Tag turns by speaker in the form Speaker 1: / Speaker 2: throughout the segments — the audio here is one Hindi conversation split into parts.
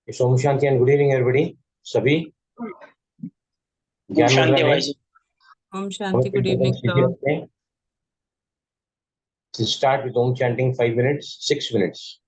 Speaker 1: Om Shanti and good evening, everybody. सभी ज्ञान मुद्रा में
Speaker 2: Om Shanti, good evening, sir.
Speaker 1: To start with Om chanting 5 minutes, 6 minutes.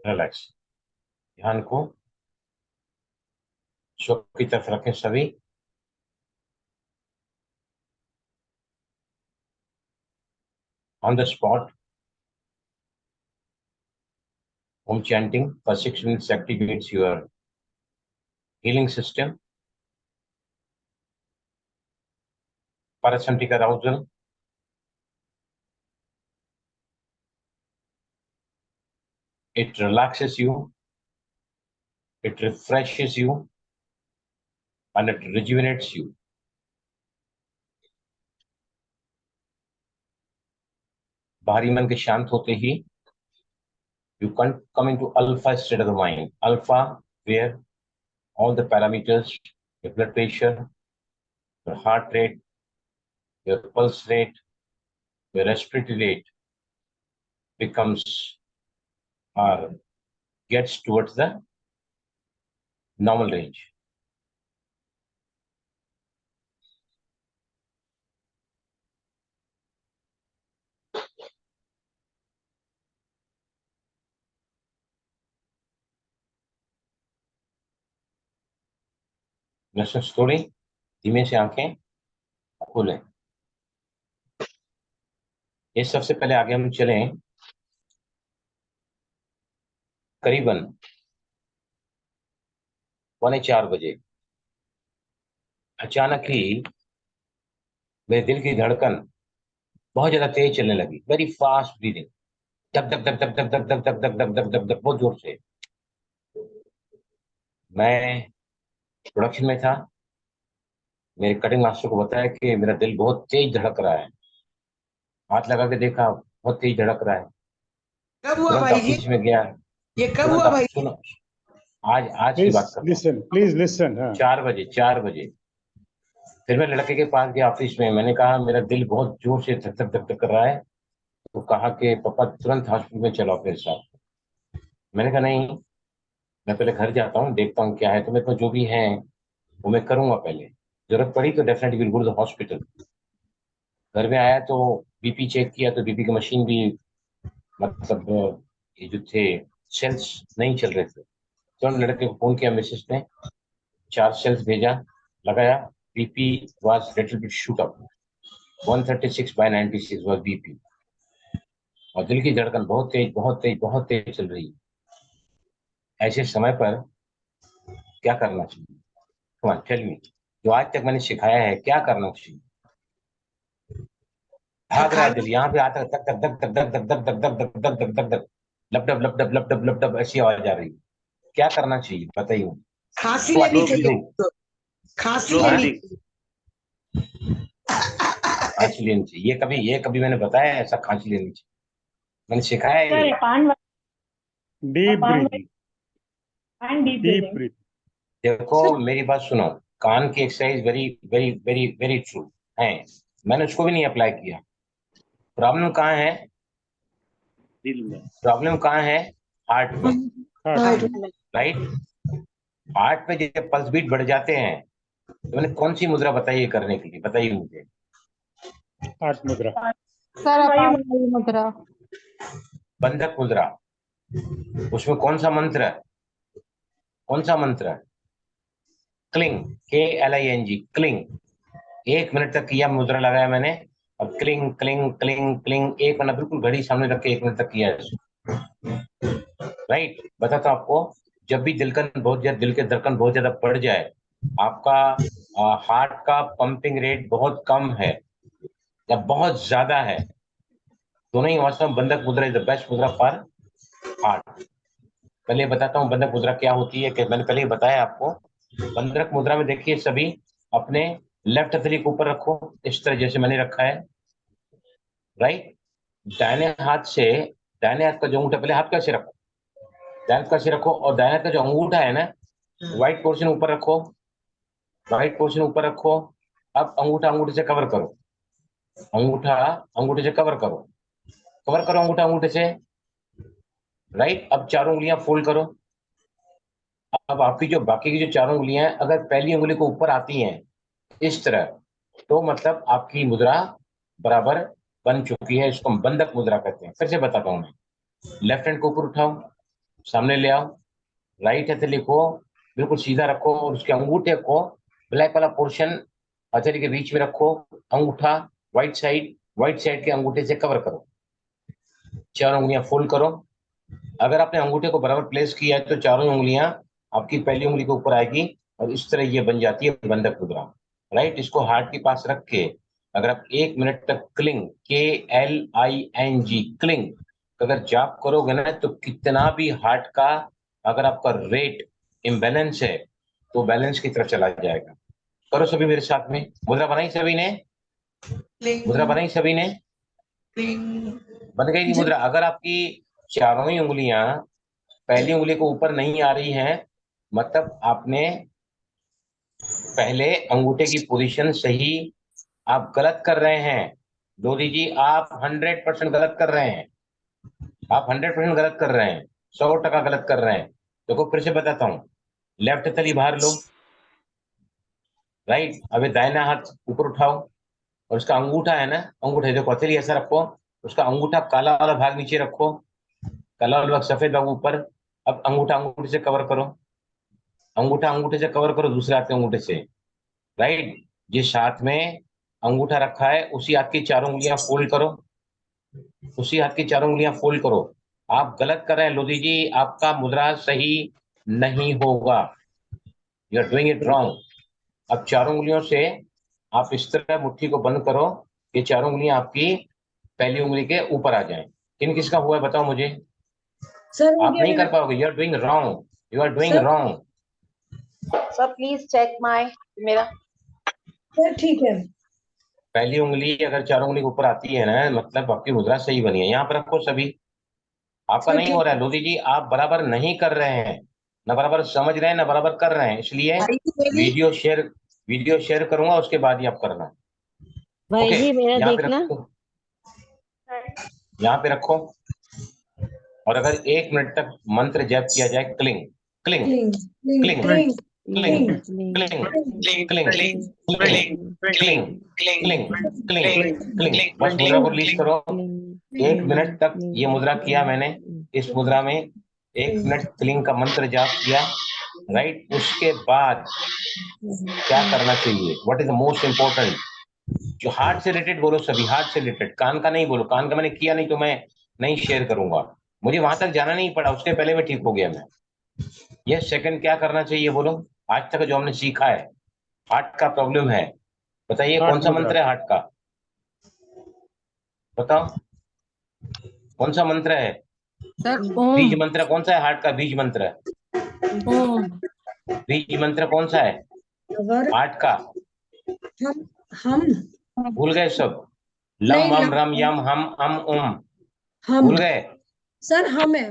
Speaker 1: Relax. ध्यान को शोक की तरफ रखें सभी. On the spot, Om chanting for 6 minutes activates your healing system, parasympathetic arousal, it relaxes you, it refreshes you, and it rejuvenates you. बाहरी मन के शांत होते ही you can come into alpha state of the mind. Alpha, where all the parameters, your blood pressure, your heart rate, your pulse rate, your respiratory rate becomes or gets towards the normal range. थोड़ी धीमे से आंखें खोलें। ये सबसे पहले आगे हम चलें करीबन 3:45 बजे अचानक ही मेरे दिल की धड़कन बहुत ज्यादा तेज चलने लगी, वेरी फास्ट ब्रीदिंग, धक धक धक धक धक धक धक धक धक धक धक धक बहुत जोर से। मैं प्रोडक्शन में था, मेरे कटिंग मास्टर को बताया कि मेरा दिल बहुत तेज धड़क रहा है। हाथ लगा के देखा, बहुत तेज धड़क रहा है।
Speaker 3: कब हुआ भाई जी?
Speaker 1: ऑफिस में गया।
Speaker 3: ये कब हुआ भाई?
Speaker 1: सुनो, आज की बात करता हूँ।
Speaker 4: Please listen.
Speaker 1: 4 बजे फिर मैं लड़के के पास गया ऑफिस में। मैंने कहा मेरा दिल बहुत जोर से धक धक धक धक कर रहा है। तो कहा कि पापा तुरंत हॉस्पिटल में चलो मेरे साथ। मैंने कहा नहीं, मैं पहले घर जाता हूँ, देखता हूँ क्या है, तो मेरे को जो भी है वो मैं करूंगा। पहले जरूरत पड़ी तो definitely will go to the hospital. घर में आया तो बीपी चेक किया तो बीपी की मशीन भी मतलब ये जो थे सेल्स नहीं चल रहे थे। तो लड़के को फोन किया मिसेस ने, 4 सेल्स भेजा, लगाया, BP was little bit shoot up, 136/96 was BP, और दिल की धड़कन बहुत तेज बहुत तेज बहुत तेज चल रही है। ऐसे समय पर क्या करना चाहिए? कम ऑन टेल मी, जो आज तक मैंने सिखाया है, क्या करना चाहिए? भाग रहा है दिल, यहाँ पे आता है धक धक धक धक धक धक धक धक धक धक धक धक धक, लपडप लपडप लपडप लपडप ऐसी आवाज आ रही है। क्या करना चाहिए बताइए?
Speaker 3: खांसी लेनी चाहिए, खांसी लेनी
Speaker 1: खांसी लेनी चाहिए। ये कभी मैंने बताया ऐसा खांसी लेनी चाहिए? मैंने सिखाया है ये।
Speaker 4: Deep breathing.
Speaker 1: देखो मेरी बात सुनो, कान की exercise very very very very true है, मैंने उसको भी नहीं अप्लाई किया। प्रॉब्लम कहाँ है? दिल में। प्रॉब्लम कहाँ है? हार्ट में, राइट? हार्ट पे जब पल्स बीट बढ़ जाते हैं तो मैंने कौन सी मुद्रा बताइए करने के लिए? बताइए मुझे।
Speaker 4: हार्ट मुद्रा
Speaker 5: सर, अपान मुद्रा,
Speaker 1: बंधक मुद्रा। उसमें कौन सा मंत्र है? कौन सा मंत्र है? Cling, KLING, cling. 1 मिनट तक किया, मुद्रा लगाया मैंने, और cling cling cling cling 1 minute बिल्कुल घड़ी सामने रख के 1 मिनट तक किया है। राइट, बताता हूं आपको, जब भी दिल के धड़कन बहुत ज्यादा बढ़ जाए, आपका हार्ट का पंपिंग रेट बहुत कम है या बहुत ज्यादा है, दोनों ही अवस्था में बंधक मुद्रा इज द बेस्ट मुद्रा फॉर हार्ट। पहले बताता हूँ बंधक मुद्रा क्या होती है, कि मैंने पहले ही बताया आपको। बंधक मुद्रा में देखिए, सभी अपने लेफ्ट हथेली को ऊपर रखो, इस तरह जैसे मैंने रखा है, राइट। दाहिने हाथ का जो अंगूठा, पहले हाथ कैसे रखो, दाहिने हाथ कैसे रखो, और दाहिने हाथ का जो अंगूठा है ना, व्हाइट पोर्शन ऊपर रखो, व्हाइट पोर्शन ऊपर रखो। अब अंगूठा अंगूठे से कवर करो, अंगूठा अंगूठे से कवर करो, अंगूठा अंगूठे से, राइट। अब चारों उंगलियां फोल्ड करो। अब आपकी जो बाकी की जो चारों उंगलियां हैं, अगर पहली उंगली को ऊपर आती हैं इस तरह, तो मतलब आपकी मुद्रा बराबर बन चुकी है। इसको हम बंधक मुद्रा कहते हैं। फिर से बताता हूं मैं, लेफ्ट हैंड को ऊपर उठाओ, सामने ले आओ, राइट हथेली को बिल्कुल सीधा रखो, और उसके अंगूठे को ब्लैक वाला पोर्शन हथेली के बीच में रखो, अंगूठा व्हाइट साइड के अंगूठे से कवर करो, चारों उंगलियां फोल्ड करो। अगर आपने अंगूठे को बराबर प्लेस किया है तो चारों उंगलियां आपकी पहली उंगली के ऊपर आएगी, और इस तरह ये बन जाती है बंधक मुद्रा। राइट, इसको हार्ट के पास रख के अगर आप 1 मिनट तक क्लिंग, KLING क्लिंग अगर जाप करोगे ना, तो कितना भी हार्ट का अगर आपका रेट इम्बैलेंस है तो बैलेंस की तरफ चला जाएगा। करो सभी मेरे साथ में। मुद्रा बनाई सभी ने? मुद्रा बनाई सभी ने? बन गई नहीं मुद्रा? अगर आपकी चारों ही उंगलियां पहली उंगली को ऊपर नहीं आ रही हैं, मतलब आपने पहले अंगूठे की पोजीशन सही, आप गलत कर रहे हैं। लोधी जी, आप 100% गलत कर रहे हैं। आप 100% गलत कर रहे हैं, 100% गलत कर रहे हैं। देखो फिर से बताता हूँ, लेफ्ट तली बाहर लो, राइट। अबे दाहिना हाथ ऊपर उठाओ और उसका अंगूठा है ना, अंगूठे देखो हथेली ऐसा रखो, उसका अंगूठा काला वाला भाग नीचे रखो, काला वाला भाग सफेद भाग ऊपर। अब अंगूठा अंगूठे से कवर करो, अंगूठा अंगूठे से कवर करो दूसरे हाथ के अंगूठे से, राइट। जिस हाथ में अंगूठा रखा है उसी हाथ की चारों उंगलियां फोल्ड करो, उसी हाथ की चारों उंगलियां फोल्ड करो। आप गलत कर रहे हैं लोधी जी, आपका मुद्रा सही नहीं होगा, you are doing it wrong. अब चारों उंगलियों से आप इस तरह मुट्ठी को बंद करो कि चारों उंगलियां आपकी पहली उंगली के ऊपर आ जाएं। किन किसका हुआ है बताओ मुझे।
Speaker 3: सर
Speaker 1: आप नहीं कर पाओगे, you are doing wrong, you are doing wrong.
Speaker 6: Sir please check my मेरा।
Speaker 3: सर ठीक है।
Speaker 1: पहली उंगली अगर चारों उंगली के ऊपर आती है ना, मतलब आपकी मुद्रा सही बनी है। यहाँ पर रखो सभी। आपका
Speaker 3: सर
Speaker 1: नहीं हो
Speaker 3: ठीक
Speaker 1: रहा है लोधी जी, आप बराबर नहीं कर रहे हैं, ना बराबर समझ रहे हैं ना बराबर कर रहे हैं, इसलिए
Speaker 3: भाई जी मेरी
Speaker 1: वीडियो शेयर करूंगा, उसके बाद ही आप करना।
Speaker 5: भाई
Speaker 1: ओके,
Speaker 5: जी मेरा
Speaker 1: यहाँ पे
Speaker 5: देखना।
Speaker 1: रखो, यहाँ पे रखो। और अगर 1 मिनट तक मंत्र जप किया जाए, cling cling
Speaker 3: cling
Speaker 1: cling
Speaker 3: cling
Speaker 1: cling
Speaker 3: cling
Speaker 1: cling cling cling cling cling cling. बस मुद्रा को रिलीज करो। 1 मिनट तक ये मुद्रा किया मैंने, इस मुद्रा में 1 मिनट क्लिंग का मंत्र जाप किया, राइट। उसके बाद क्या करना चाहिए, what is the most important, जो हार्ट से रिलेटेड बोलो सभी, हार्ट से रिलेटेड, कान का नहीं बोलो, कान का मैंने किया नहीं तो मैं नहीं शेयर करूंगा, मुझे वहां तक जाना नहीं पड़ा, उसके पहले मैं ठीक हो गया मैं। ये सेकंड क्या करना चाहिए बोलो, आज तक जो हमने सीखा है, हार्ट का प्रॉब्लम है, बताइए कौन
Speaker 4: आठ
Speaker 1: सा
Speaker 4: मुद्रा
Speaker 1: मंत्र है हार्ट का, बताओ कौन सा मंत्र है।
Speaker 2: सर
Speaker 1: बीज
Speaker 2: ओम।
Speaker 1: मंत्र कौन सा है हार्ट का, बीज मंत्र,
Speaker 2: ओम।
Speaker 1: बीज मंत्र कौन सा है
Speaker 3: अगर
Speaker 1: हार्ट का,
Speaker 3: हम
Speaker 1: भूल गए सब, लम
Speaker 3: नहीं
Speaker 1: वम रम यम हम अम उम,
Speaker 3: हम
Speaker 1: भूल गए।
Speaker 3: सर हम है।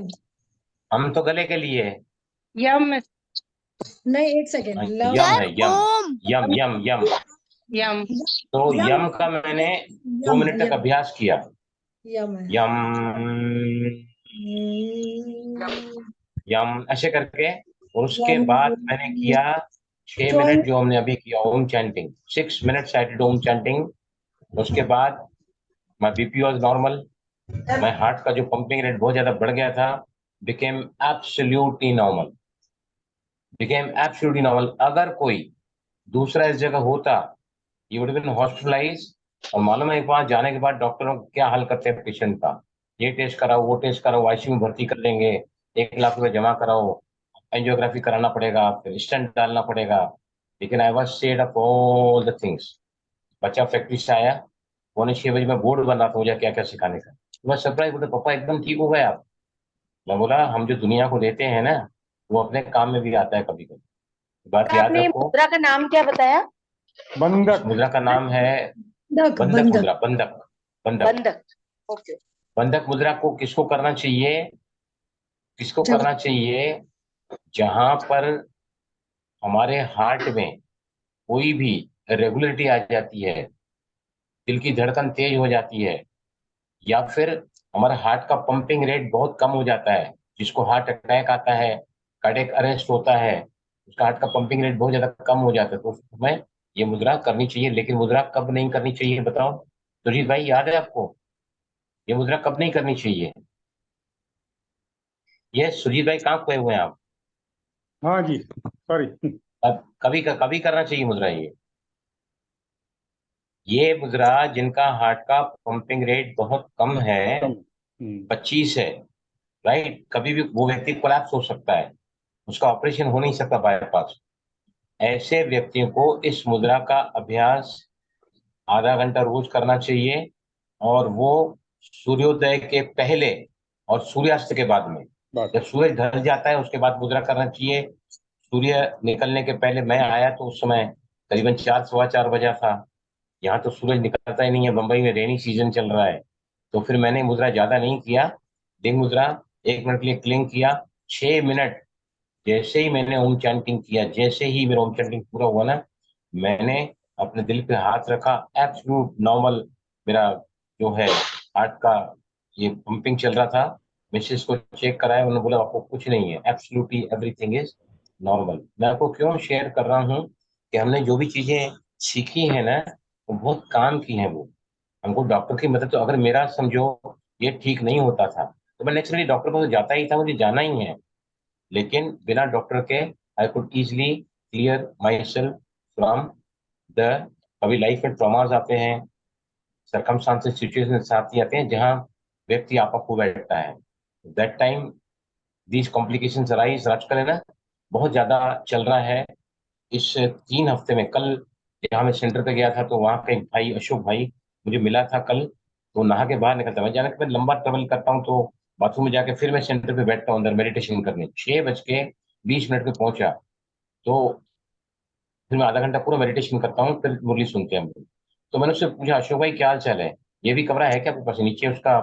Speaker 1: हम तो गले के लिए है।
Speaker 2: यम।
Speaker 3: नहीं एक सेकेंड
Speaker 1: यम है, यम यम यम यम।
Speaker 2: यम।
Speaker 1: तो यम का मैंने 2 मिनट तक अभ्यास किया,
Speaker 3: यम है।
Speaker 1: यम यम ऐसे करके, और उसके बाद मैंने किया 6 मिनट जो हमने अभी किया Om chanting, 6 minute I did Om chanting. उसके बाद my BP was normal, my heart का जो पंपिंग रेट बहुत ज्यादा बढ़ गया था, became absolutely normal, became absolutely normal. अगर कोई दूसरा इस जगह होता, ये वुड बीन हॉस्पिटलाइज, और मालूम है एक बार जाने के बाद डॉक्टरों क्या हाल करते हैं पेशेंट का, ये टेस्ट कराओ वो टेस्ट कराओ, आईसीयू में भर्ती कर देंगे, 1 लाख रुपए जमा कराओ, एंजियोग्राफी कराना पड़ेगा, फिर स्टेंट डालना पड़ेगा। लेकिन I was said of all the things. बच्चा फैक्ट्री से आया, 6:45 मैं बोर्ड बन रहा था मुझे क्या क्या सिखाने का, तो मैं सरप्राइज, बोले पापा एकदम ठीक हो गए आप। मैं बोला हम जो दुनिया को देते हैं ना, वो अपने काम में भी आता है कभी कभी, बात याद
Speaker 6: आपने
Speaker 1: रखो।
Speaker 6: मुद्रा का नाम क्या बताया?
Speaker 1: इस
Speaker 4: बंधक
Speaker 1: मुद्रा का नाम है
Speaker 3: बंधक
Speaker 1: बंधक मुद्रा, बंधक बंधक।
Speaker 6: बंधक। ओके।
Speaker 1: बंधक मुद्रा को किसको करना चाहिए, किसको
Speaker 3: जब
Speaker 1: करना चाहिए, जहां पर हमारे हार्ट में कोई भी रेगुलरिटी आ जाती है, दिल की धड़कन तेज हो जाती है, या फिर हमारा हार्ट का पंपिंग रेट बहुत कम हो जाता है, जिसको हार्ट अटैक आता है, कार्डियक अरेस्ट होता है, उसका हार्ट का पंपिंग रेट बहुत ज्यादा कम हो जाता है, तो हमें ये मुद्रा करनी चाहिए। लेकिन मुद्रा कब नहीं करनी चाहिए बताओ सुजीत भाई, याद है आपको ये मुद्रा कब नहीं करनी चाहिए? ये सुजीत भाई कहाँ खोए हुए हैं आप?
Speaker 4: हाँ जी सॉरी।
Speaker 1: अब कभी कभी करना चाहिए मुद्रा ये मुद्रा जिनका हार्ट का पंपिंग रेट बहुत कम है,
Speaker 4: कम
Speaker 1: 25 है, राइट, कभी भी वो व्यक्ति कोलैप्स हो सकता है, उसका ऑपरेशन हो नहीं सकता बाईपास, ऐसे व्यक्तियों को इस मुद्रा का अभ्यास आधा घंटा रोज करना चाहिए, और वो सूर्योदय के पहले और सूर्यास्त के बाद में।
Speaker 4: बात
Speaker 1: जब सूरज ढल जाता है उसके बाद मुद्रा करना चाहिए। सूर्य निकलने के पहले मैं आया तो उस समय करीबन 4 सवा 4 बजा था। यहाँ तो सूरज निकलता ही नहीं है, बंबई में रेनी सीजन चल रहा है। तो फिर मैंने मुद्रा ज्यादा नहीं किया, डिंग मुद्रा 1 मिनट के लिए क्लिंग किया। 6 मिनट जैसे ही मैंने ओम चैंटिंग किया, जैसे ही मेरा ओम चैंटिंग पूरा हुआ ना, मैंने अपने दिल पे हाथ रखा। एब्सोल्यूट नॉर्मल मेरा जो है हार्ट का ये पंपिंग चल रहा था। मिसेस को चेक कराया, उन्होंने बोला आपको कुछ नहीं है, एब्सोल्युटली एवरीथिंग इज नॉर्मल। मैं आपको क्यों शेयर कर रहा हूँ कि हमने जो भी चीजें सीखी है ना, वो बहुत काम की हैं। वो हमको डॉक्टर की मदद, तो अगर मेरा समझो ये ठीक नहीं होता था तो मैं नेचुरली डॉक्टर को तो जाता ही था, मुझे जाना ही है। लेकिन बिना डॉक्टर के I could easily clear my self from the, कभी लाइफ में ट्रॉमास आते हैं, सरकमस्टांसेस सिचुएशन साथ ही आते हैं जहां व्यक्ति आपा खो बैठता है। That time these complications arise. आजकल है ना बहुत ज्यादा चल रहा है इस 3 हफ्ते में। कल जहाँ मैं सेंटर पे गया था तो वहाँ का एक भाई अशोक भाई मुझे मिला था कल। तो नहा के बाहर निकलता, मैं जाने के बाद लंबा ट्रेवल करता हूँ तो बाथरूम में जाके फिर मैं सेंटर पे बैठता हूँ अंदर मेडिटेशन करने। 6:20 पे पहुंचा तो फिर मैं आधा घंटा पूरा मेडिटेशन करता हूँ, फिर मुरली सुनते हैं हम लोग। तो मैंने उससे पूछा अशोक भाई क्या हाल चाल है, ये भी कमरा है क्या आपके पास? नीचे उसका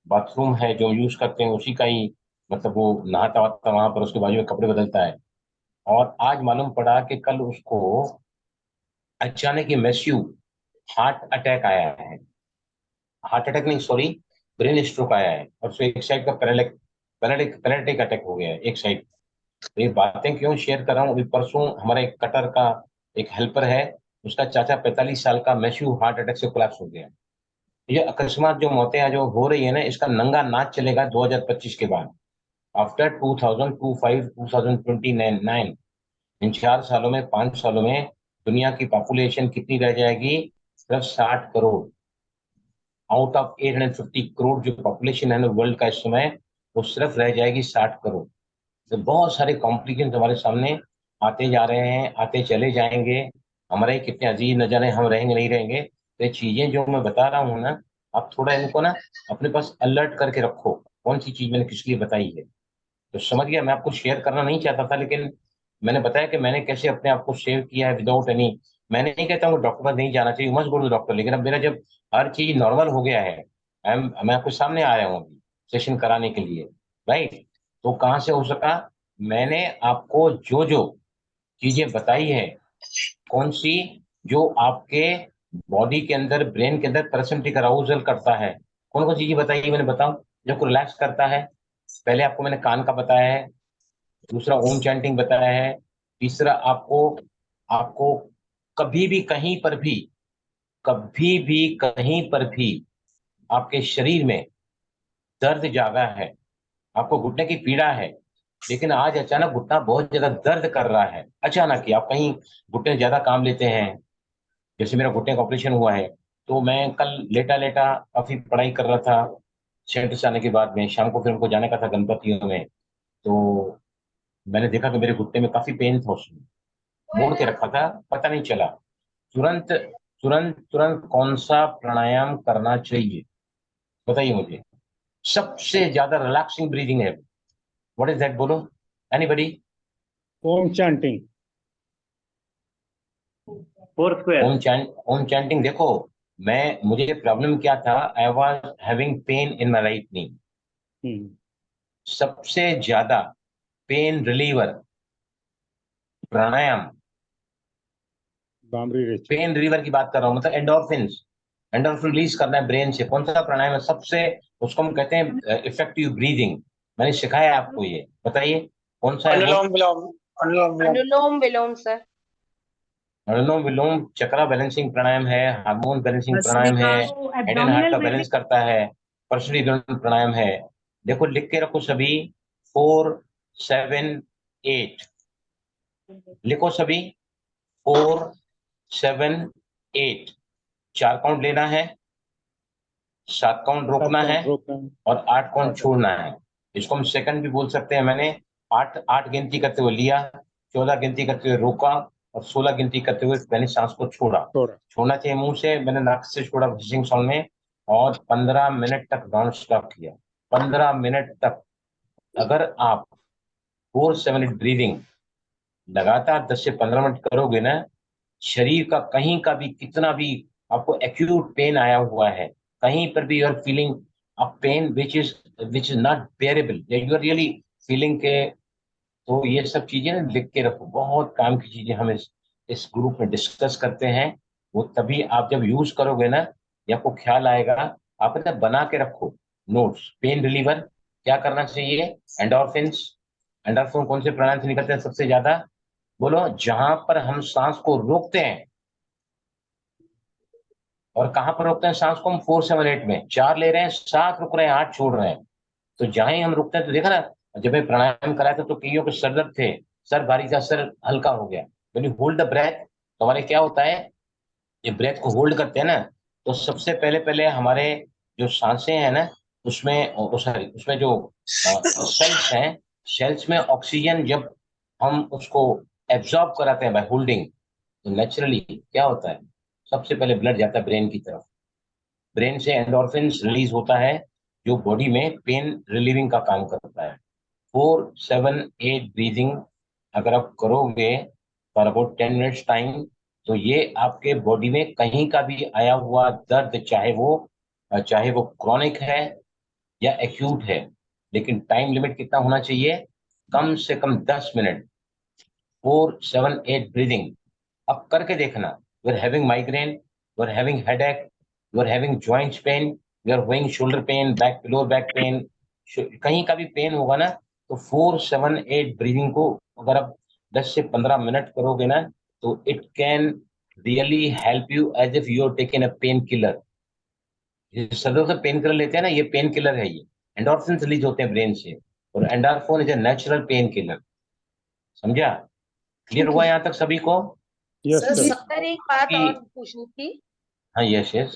Speaker 1: बाथरूम है जो यूज करते हैं उसी का ही, मतलब वो नहाता वहाता वहां पर, उसके बाजू में कपड़े बदलता है। और आज मालूम पड़ा कि कल उसको अचानक ये मैस्यू हार्ट अटैक आया है। हार्ट अटैक नहीं, सॉरी, ब्रेन स्ट्रोक आया है, और उसको एक साइड का पैरालिटिक अटैक हो गया है एक साइड। तो ये बातें क्यों शेयर कर रहा हूँ, अभी परसों हमारा एक कटर का एक हेल्पर है, उसका चाचा 45 साल का मैस्यू हार्ट अटैक से कोलैप्स हो गया। ये अकस्मात जो मौतें जो हो रही है ना, इसका नंगा नाच चलेगा 2025 के बाद। आफ्टर 2025 2029, इन 4 सालों में 5 सालों में दुनिया की पॉपुलेशन कितनी रह जाएगी? सिर्फ 60 करोड़। आउट ऑफ 850 करोड़ जो पॉपुलेशन है ना वर्ल्ड का इस समय, वो सिर्फ रह जाएगी 60 करोड़। तो बहुत सारे कॉम्प्लिकेशन हमारे सामने आते जा रहे हैं, आते चले जाएंगे। हमारे कितने अजीज न जाने हम रहेंगे नहीं रहेंगे। तो ये चीजें जो मैं बता रहा हूँ ना, आप थोड़ा इनको ना अपने पास अलर्ट करके रखो, कौन सी चीज मैंने किस लिए बताई है। तो समझ गया, मैं आपको शेयर करना नहीं चाहता था, लेकिन मैंने बताया कि मैंने कैसे अपने आप को सेव किया है विदाउट एनी। मैंने नहीं कहता हूँ डॉक्टर पास नहीं जाना चाहिए, मस्ट गो टू डॉक्टर, लेकिन अब मेरा जब हर चीज नॉर्मल हो गया है, मैं आपके सामने आ रहा हूँ अभी सेशन कराने के लिए, राइट? तो कहाँ से हो सका? मैंने आपको जो जो चीजें बताई है, कौन सी, जो आपके बॉडी के अंदर ब्रेन के अंदर पैरासिम्पैथिक अराउजल करता है, कौन कौन सी चीजें बताई है मैंने, बताओ, जो को रिलैक्स करता है। पहले आपको मैंने कान का बताया है, दूसरा ओम चैंटिंग बताया है, तीसरा आपको आपको कभी भी कहीं पर भी, कभी भी कहीं पर भी आपके शरीर में दर्द जागा है, आपको घुटने की पीड़ा है, लेकिन आज अचानक घुटना बहुत ज्यादा दर्द कर रहा है, अचानक ही आप कहीं घुटने ज्यादा काम लेते हैं, जैसे मेरा घुटने का ऑपरेशन हुआ है। तो मैं कल लेटा लेटा काफी पढ़ाई कर रहा था सेंटर से आने के बाद में, शाम को फिर हमको जाने का था गणपतियों में। तो मैंने देखा कि मेरे घुटने में काफी पेन था, उसमें मोड़ के रखा था, पता नहीं चला। तुरंत तुरंत तुरंत कौन सा प्राणायाम करना चाहिए बताइए मुझे, सबसे ज्यादा रिलैक्सिंग ब्रीदिंग है? व्हाट इज दैट, बोलो anybody.
Speaker 4: Om chanting.
Speaker 1: Om chanting. देखो, मुझे प्रॉब्लम क्या था, I was having pain in my right knee.
Speaker 4: Hmm.
Speaker 1: सबसे ज्यादा पेन रिलीवर प्राणायाम,
Speaker 4: बामरी रेच।
Speaker 1: पेन रिलीवर की बात कर रहा हूँ, मतलब एंडोर्फिन्स, एंडोर्फिन रिलीज करना है ब्रेन से। कौन सा प्राणायाम है सबसे, उसको हम कहते हैं इफेक्टिव ब्रीदिंग। मैंने सिखाया है आपको, ये बताइए कौन सा है वो?
Speaker 3: अनुलोम विलोम। अनुलोम विलोम।
Speaker 6: अनुलोम विलोम सर।
Speaker 1: अनुलोम विलोम चक्रा बैलेंसिंग प्राणायाम है, हार्मोन बैलेंसिंग प्राणायाम है,
Speaker 2: bhastrika
Speaker 1: head and heart
Speaker 2: abdominal
Speaker 1: का
Speaker 2: ब्रीदिंग।
Speaker 1: बैलेंस करता है, पर्सनली प्राणायाम है। देखो लिख के रखो सभी, 4, 7, 8, लिखो सभी, 4, 7, 8। 4 काउंट लेना है, 7 काउंट रोकना है, और 8 काउंट छोड़ना है। इसको हम सेकंड भी बोल सकते हैं। मैंने 8 8 गिनती करते हुए लिया, 14 गिनती करते हुए रोका, और 16 गिनती करते हुए मैंने सांस को छोड़ा।
Speaker 4: छोड़ा।
Speaker 1: छोड़ना चाहिए मुंह से, मैंने नाक से छोड़ा ब्रीथिंग साउंड में, और 15 मिनट तक नॉन स्टॉप किया। 15 मिनट तक अगर आप 4-7 ब्रीदिंग लगातार 10 से 15 मिनट करोगे ना, शरीर का कहीं का भी कितना भी आपको एक्यूट पेन आया हुआ है, कहीं पर भी you are feeling a pain which is not bearable, you are really feeling के, तो ये सब चीजें ना लिख के रखो। बहुत काम की चीजें हम इस ग्रुप में डिस्कस करते हैं। वो तभी आप जब यूज करोगे ना, या आपको ख्याल आएगा, आप ना बना के रखो नोट्स। पेन रिलीवर क्या करना चाहिए? एंडोर्फिन्स। एंडोर्फिन कौन से प्राणायाम से निकलते हैं सबसे ज्यादा? बोलो। जहां पर हम सांस को रोकते हैं, और कहां पर रोकते हैं सांस को? हम 4-7-8 में 4 ले रहे हैं, 7 रुक रहे हैं, 8 छोड़ रहे हैं। तो जहां ही हम रुकते हैं, तो देखा ना, जब मैं प्राणायाम कराया था तो कईयों के सर दर्द थे, सर भारी था, सर हल्का हो गया। When you hold the breath, तो हमारे क्या होता है, ये ब्रेथ को होल्ड करते हैं ना, तो सबसे पहले पहले हमारे जो सांसें हैं ना, उसमें सॉरी, उसमें जो सेल्स हैं, सेल्स में ऑक्सीजन जब हम उसको एब्जॉर्ब कराते हैं बाय होल्डिंग, तो नेचुरली क्या होता है, सबसे पहले ब्लड जाता है ब्रेन की तरफ। ब्रेन से एंडोर्फिन्स रिलीज होता है, जो बॉडी में पेन रिलीविंग का काम करता है। 4-7-8 ब्रीदिंग अगर आप करोगे फॉर अबाउट 10 मिनट्स टाइम, तो ये आपके बॉडी में कहीं का भी आया हुआ दर्द, चाहे वो क्रॉनिक है या एक्यूट है, लेकिन टाइम लिमिट कितना होना चाहिए? कम से कम 10 मिनट। 4-7-8 ब्रीदिंग अब करके देखना। You are having migraine, you are having headache, you are having joints pain, you are having shoulder pain, back lower back pain, कहीं का भी पेन होगा ना, तो 4-7-8 ब्रीदिंग को अगर आप 10 से 15 मिनट करोगे ना, तो it can really help you as if you are taking a pain killer. सदों से पेन किलर लेते हैं ना, ये पेन किलर है ये। एंडोर्फिन रिलीज होते हैं ब्रेन से, और endorphin is a natural pain killer. समझा? क्लियर हुआ यहाँ तक सभी को?
Speaker 4: Yes
Speaker 3: sir,
Speaker 4: sir.
Speaker 6: सर एक बात
Speaker 1: कि
Speaker 6: और पूछनी थी।
Speaker 1: हाँ, यस यस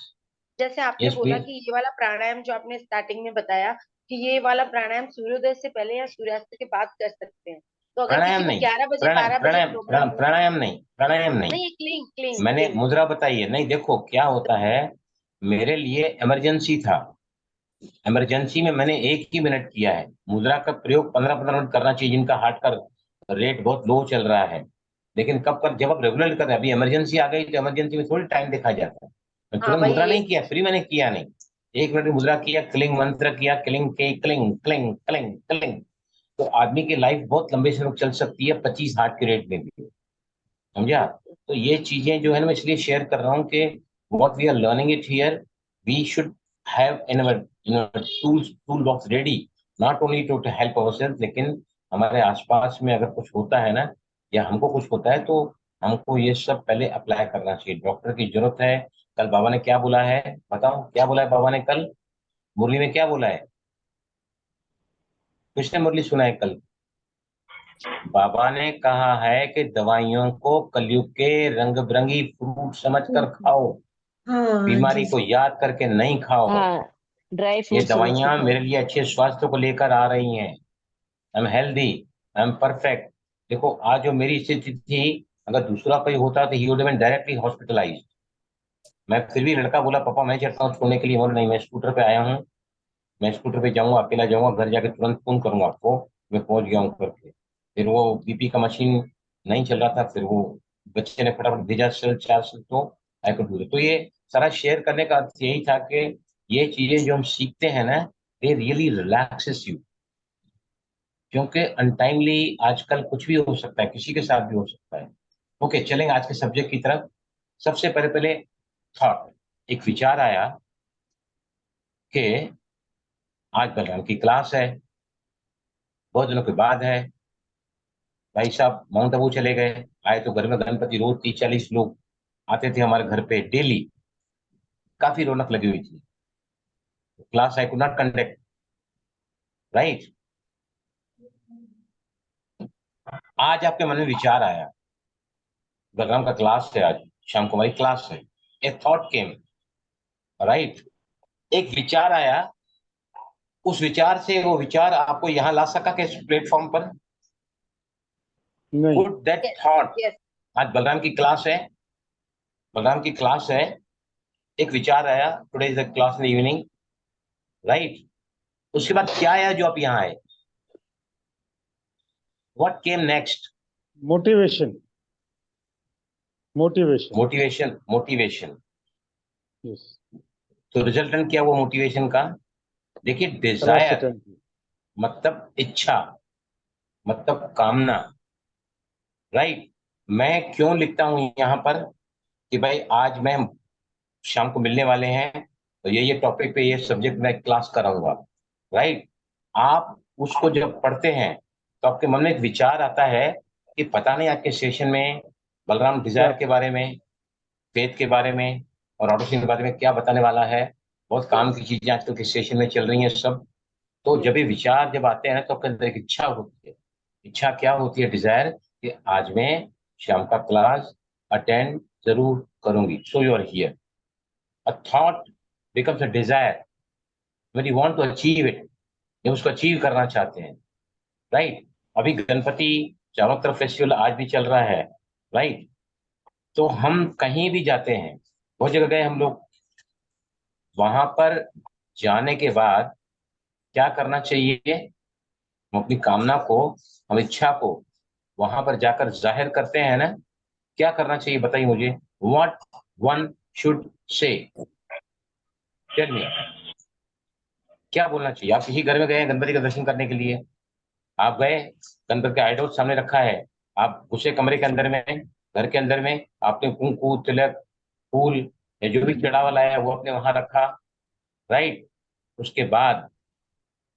Speaker 6: जैसे आपने
Speaker 1: यस
Speaker 6: बोला
Speaker 1: प्लीज।
Speaker 6: कि ये वाला प्राणायाम जो आपने स्टार्टिंग में बताया कि ये वाला प्राणायाम सूर्योदय से पहले या सूर्यास्त के बाद कर सकते हैं, तो अगर
Speaker 1: प्राणायाम
Speaker 6: किसी को
Speaker 1: नहीं,
Speaker 6: 11 बजे
Speaker 1: प्राणायाम
Speaker 6: 12 बजे
Speaker 1: प्राणायाम
Speaker 6: प्रोग्राम
Speaker 1: प्राणायाम
Speaker 6: हो।
Speaker 1: प्राणायाम नहीं, प्राणायाम नहीं।
Speaker 6: नहीं, क्लिंग क्लिंग
Speaker 1: मैंने
Speaker 6: क्लिंग।
Speaker 1: मुद्रा बताई है नहीं। देखो क्या होता है, मेरे लिए इमरजेंसी था, इमरजेंसी में मैंने 1 ही मिनट किया है। मुद्रा का प्रयोग 15-15 मिनट करना चाहिए, जिनका हार्ट का रेट बहुत लो चल रहा है। लेकिन कब कर, जब आप रेगुलर कर रहे हैं, अभी इमरजेंसी आ गई, तो इमरजेंसी में थोड़ी टाइम देखा जाता है। मैं
Speaker 6: हाँ
Speaker 1: तुरंत
Speaker 6: वही
Speaker 1: मुद्रा
Speaker 6: ये।
Speaker 1: नहीं किया, फ्री मैंने किया नहीं। 1 मिनट की मुद्रा किया, क्लिंग मंत्र किया, क्लिंग के क्लिंग क्लिंग क्लिंग क्लिंग, तो आदमी की लाइफ बहुत लंबे समय तक चल सकती है, 25 हार्ट के रेट में भी। समझा? तो ये चीजें जो है ना, मैं इसलिए शेयर कर रहा हूँ कि what we are learning it here, we should have in tool box ready, not only to help ourself, लेकिन हमारे आसपास में अगर कुछ होता है ना, या हमको कुछ होता है, तो हमको ये सब पहले अप्लाई करना चाहिए। डॉक्टर की जरूरत है। कल बाबा ने क्या बोला है, बताओ क्या बोला है बाबा ने कल मुरली में? क्या बोला है? किसने मुरली सुना है कल? बाबा ने कहा है कि दवाइयों को कलयुग के रंग बिरंगी फ्रूट समझ कर खाओ,
Speaker 3: हाँ
Speaker 1: बीमारी
Speaker 3: जी।
Speaker 1: को याद करके नहीं खाओ।
Speaker 5: हाँ, ड्राई
Speaker 1: ये
Speaker 5: फ्रूट समझ के
Speaker 1: दवाइयां
Speaker 5: खाओ।
Speaker 1: मेरे लिए अच्छे स्वास्थ्य को लेकर आ रही हैं। आई am healthy, I M perfect. देखो आज जो मेरी स्थिति थी, अगर दूसरा कोई होता तो he would been directly hospitalised. मैं फिर भी, लड़का बोला पापा मैं चलता हूँ छोड़ने के लिए, बोला नहीं, मैं स्कूटर पे आया हूँ, मैं स्कूटर पे जाऊंगा, अकेला जाऊंगा, घर जाके तुरंत फोन करूंगा आपको, मैं पहुंच गया हूँ करके। फिर वो बीपी का मशीन नहीं चल रहा था, फिर वो बच्चे ने फटाफट भेजा सेल 4 सेल, तो आई कुड डू इट। तो ये सारा शेयर करने का अर्थ यही था कि ये चीजें जो हम सीखते हैं ना, दे रियली रिलैक्सेस यू। क्योंकि अनटाइमली आजकल कुछ भी हो सकता है, किसी के साथ भी हो सकता है। ओके, चलेंगे आज के सब्जेक्ट की तरफ। सबसे पहले पहले थॉट, एक विचार आया कि आज बलराम की क्लास है, बहुत दिनों के बाद है। भाई साहब माउंट आबू चले गए, आए तो घर में गणपति रोज 30-40 लोग आते थे हमारे घर पे डेली, काफी रौनक लगी हुई थी। Class I could not conduct, right. आज आपके मन में विचार आया, बलराम का क्लास है, आज शाम को हमारी क्लास है। ए थॉट केम, राइट। एक विचार आया, उस विचार से वो विचार आपको यहाँ ला सका कि इस प्लेटफॉर्म पर?
Speaker 4: नहीं।
Speaker 1: Could that
Speaker 6: yes
Speaker 1: thought
Speaker 6: yes
Speaker 1: आज बलराम की क्लास है, बलराम की क्लास है, एक विचार आया, today is the class in evening, right? उसके बाद क्या आया जो आप यहाँ आए? What came next?
Speaker 4: Motivation, motivation,
Speaker 1: motivation, motivation.
Speaker 4: Yes,
Speaker 1: तो रिजल्टेंट क्या हुआ मोटिवेशन का? देखिए,
Speaker 4: क्लास
Speaker 1: डिजायर
Speaker 4: अटेंड,
Speaker 1: मतलब इच्छा, मतलब कामना, राइट? मैं क्यों लिखता हूं यहाँ पर कि भाई आज मैं शाम को मिलने वाले हैं, तो ये टॉपिक पे ये सब्जेक्ट मैं क्लास कराऊंगा, राइट? आप उसको जब पढ़ते हैं तो आपके मन में एक विचार आता है कि पता नहीं आज के सेशन में बलराम
Speaker 4: क्या,
Speaker 1: डिजायर के बारे में, फेथ के बारे में और ऑटोसिन के बारे में क्या बताने वाला है। बहुत काम की चीजें आजकल के सेशन में चल रही हैं सब। तो जब ये विचार जब आते हैं ना तो आपके अंदर एक इच्छा होती है। इच्छा क्या होती है? डिजायर, कि आज मैं शाम का क्लास अटेंड जरूर करूंगी। So you are here. A thought becomes a desire when you want to achieve it, जब उसको अचीव करना चाहते हैं, राइट? अभी गणपति चारों तरफ फेस्टिवल आज भी चल रहा है, राइट? तो हम कहीं भी जाते हैं, बहुत जगह गए हम लोग, वहां पर जाने के बाद क्या करना चाहिए? हम अपनी कामना को, हम इच्छा को वहां पर जाकर जाहिर करते हैं ना। क्या करना चाहिए बताइए मुझे? What one should say? Tell me, क्या बोलना चाहिए? आप किसी घर में गए हैं गणपति का दर्शन करने के लिए, आप गए, गणपति का आइडल सामने रखा है, आप घुसे कमरे के अंदर में, घर के अंदर में, आपने कुंकू तिलक फूल या जो भी चढ़ावा लाया है वो आपने वहां रखा, राइट? उसके बाद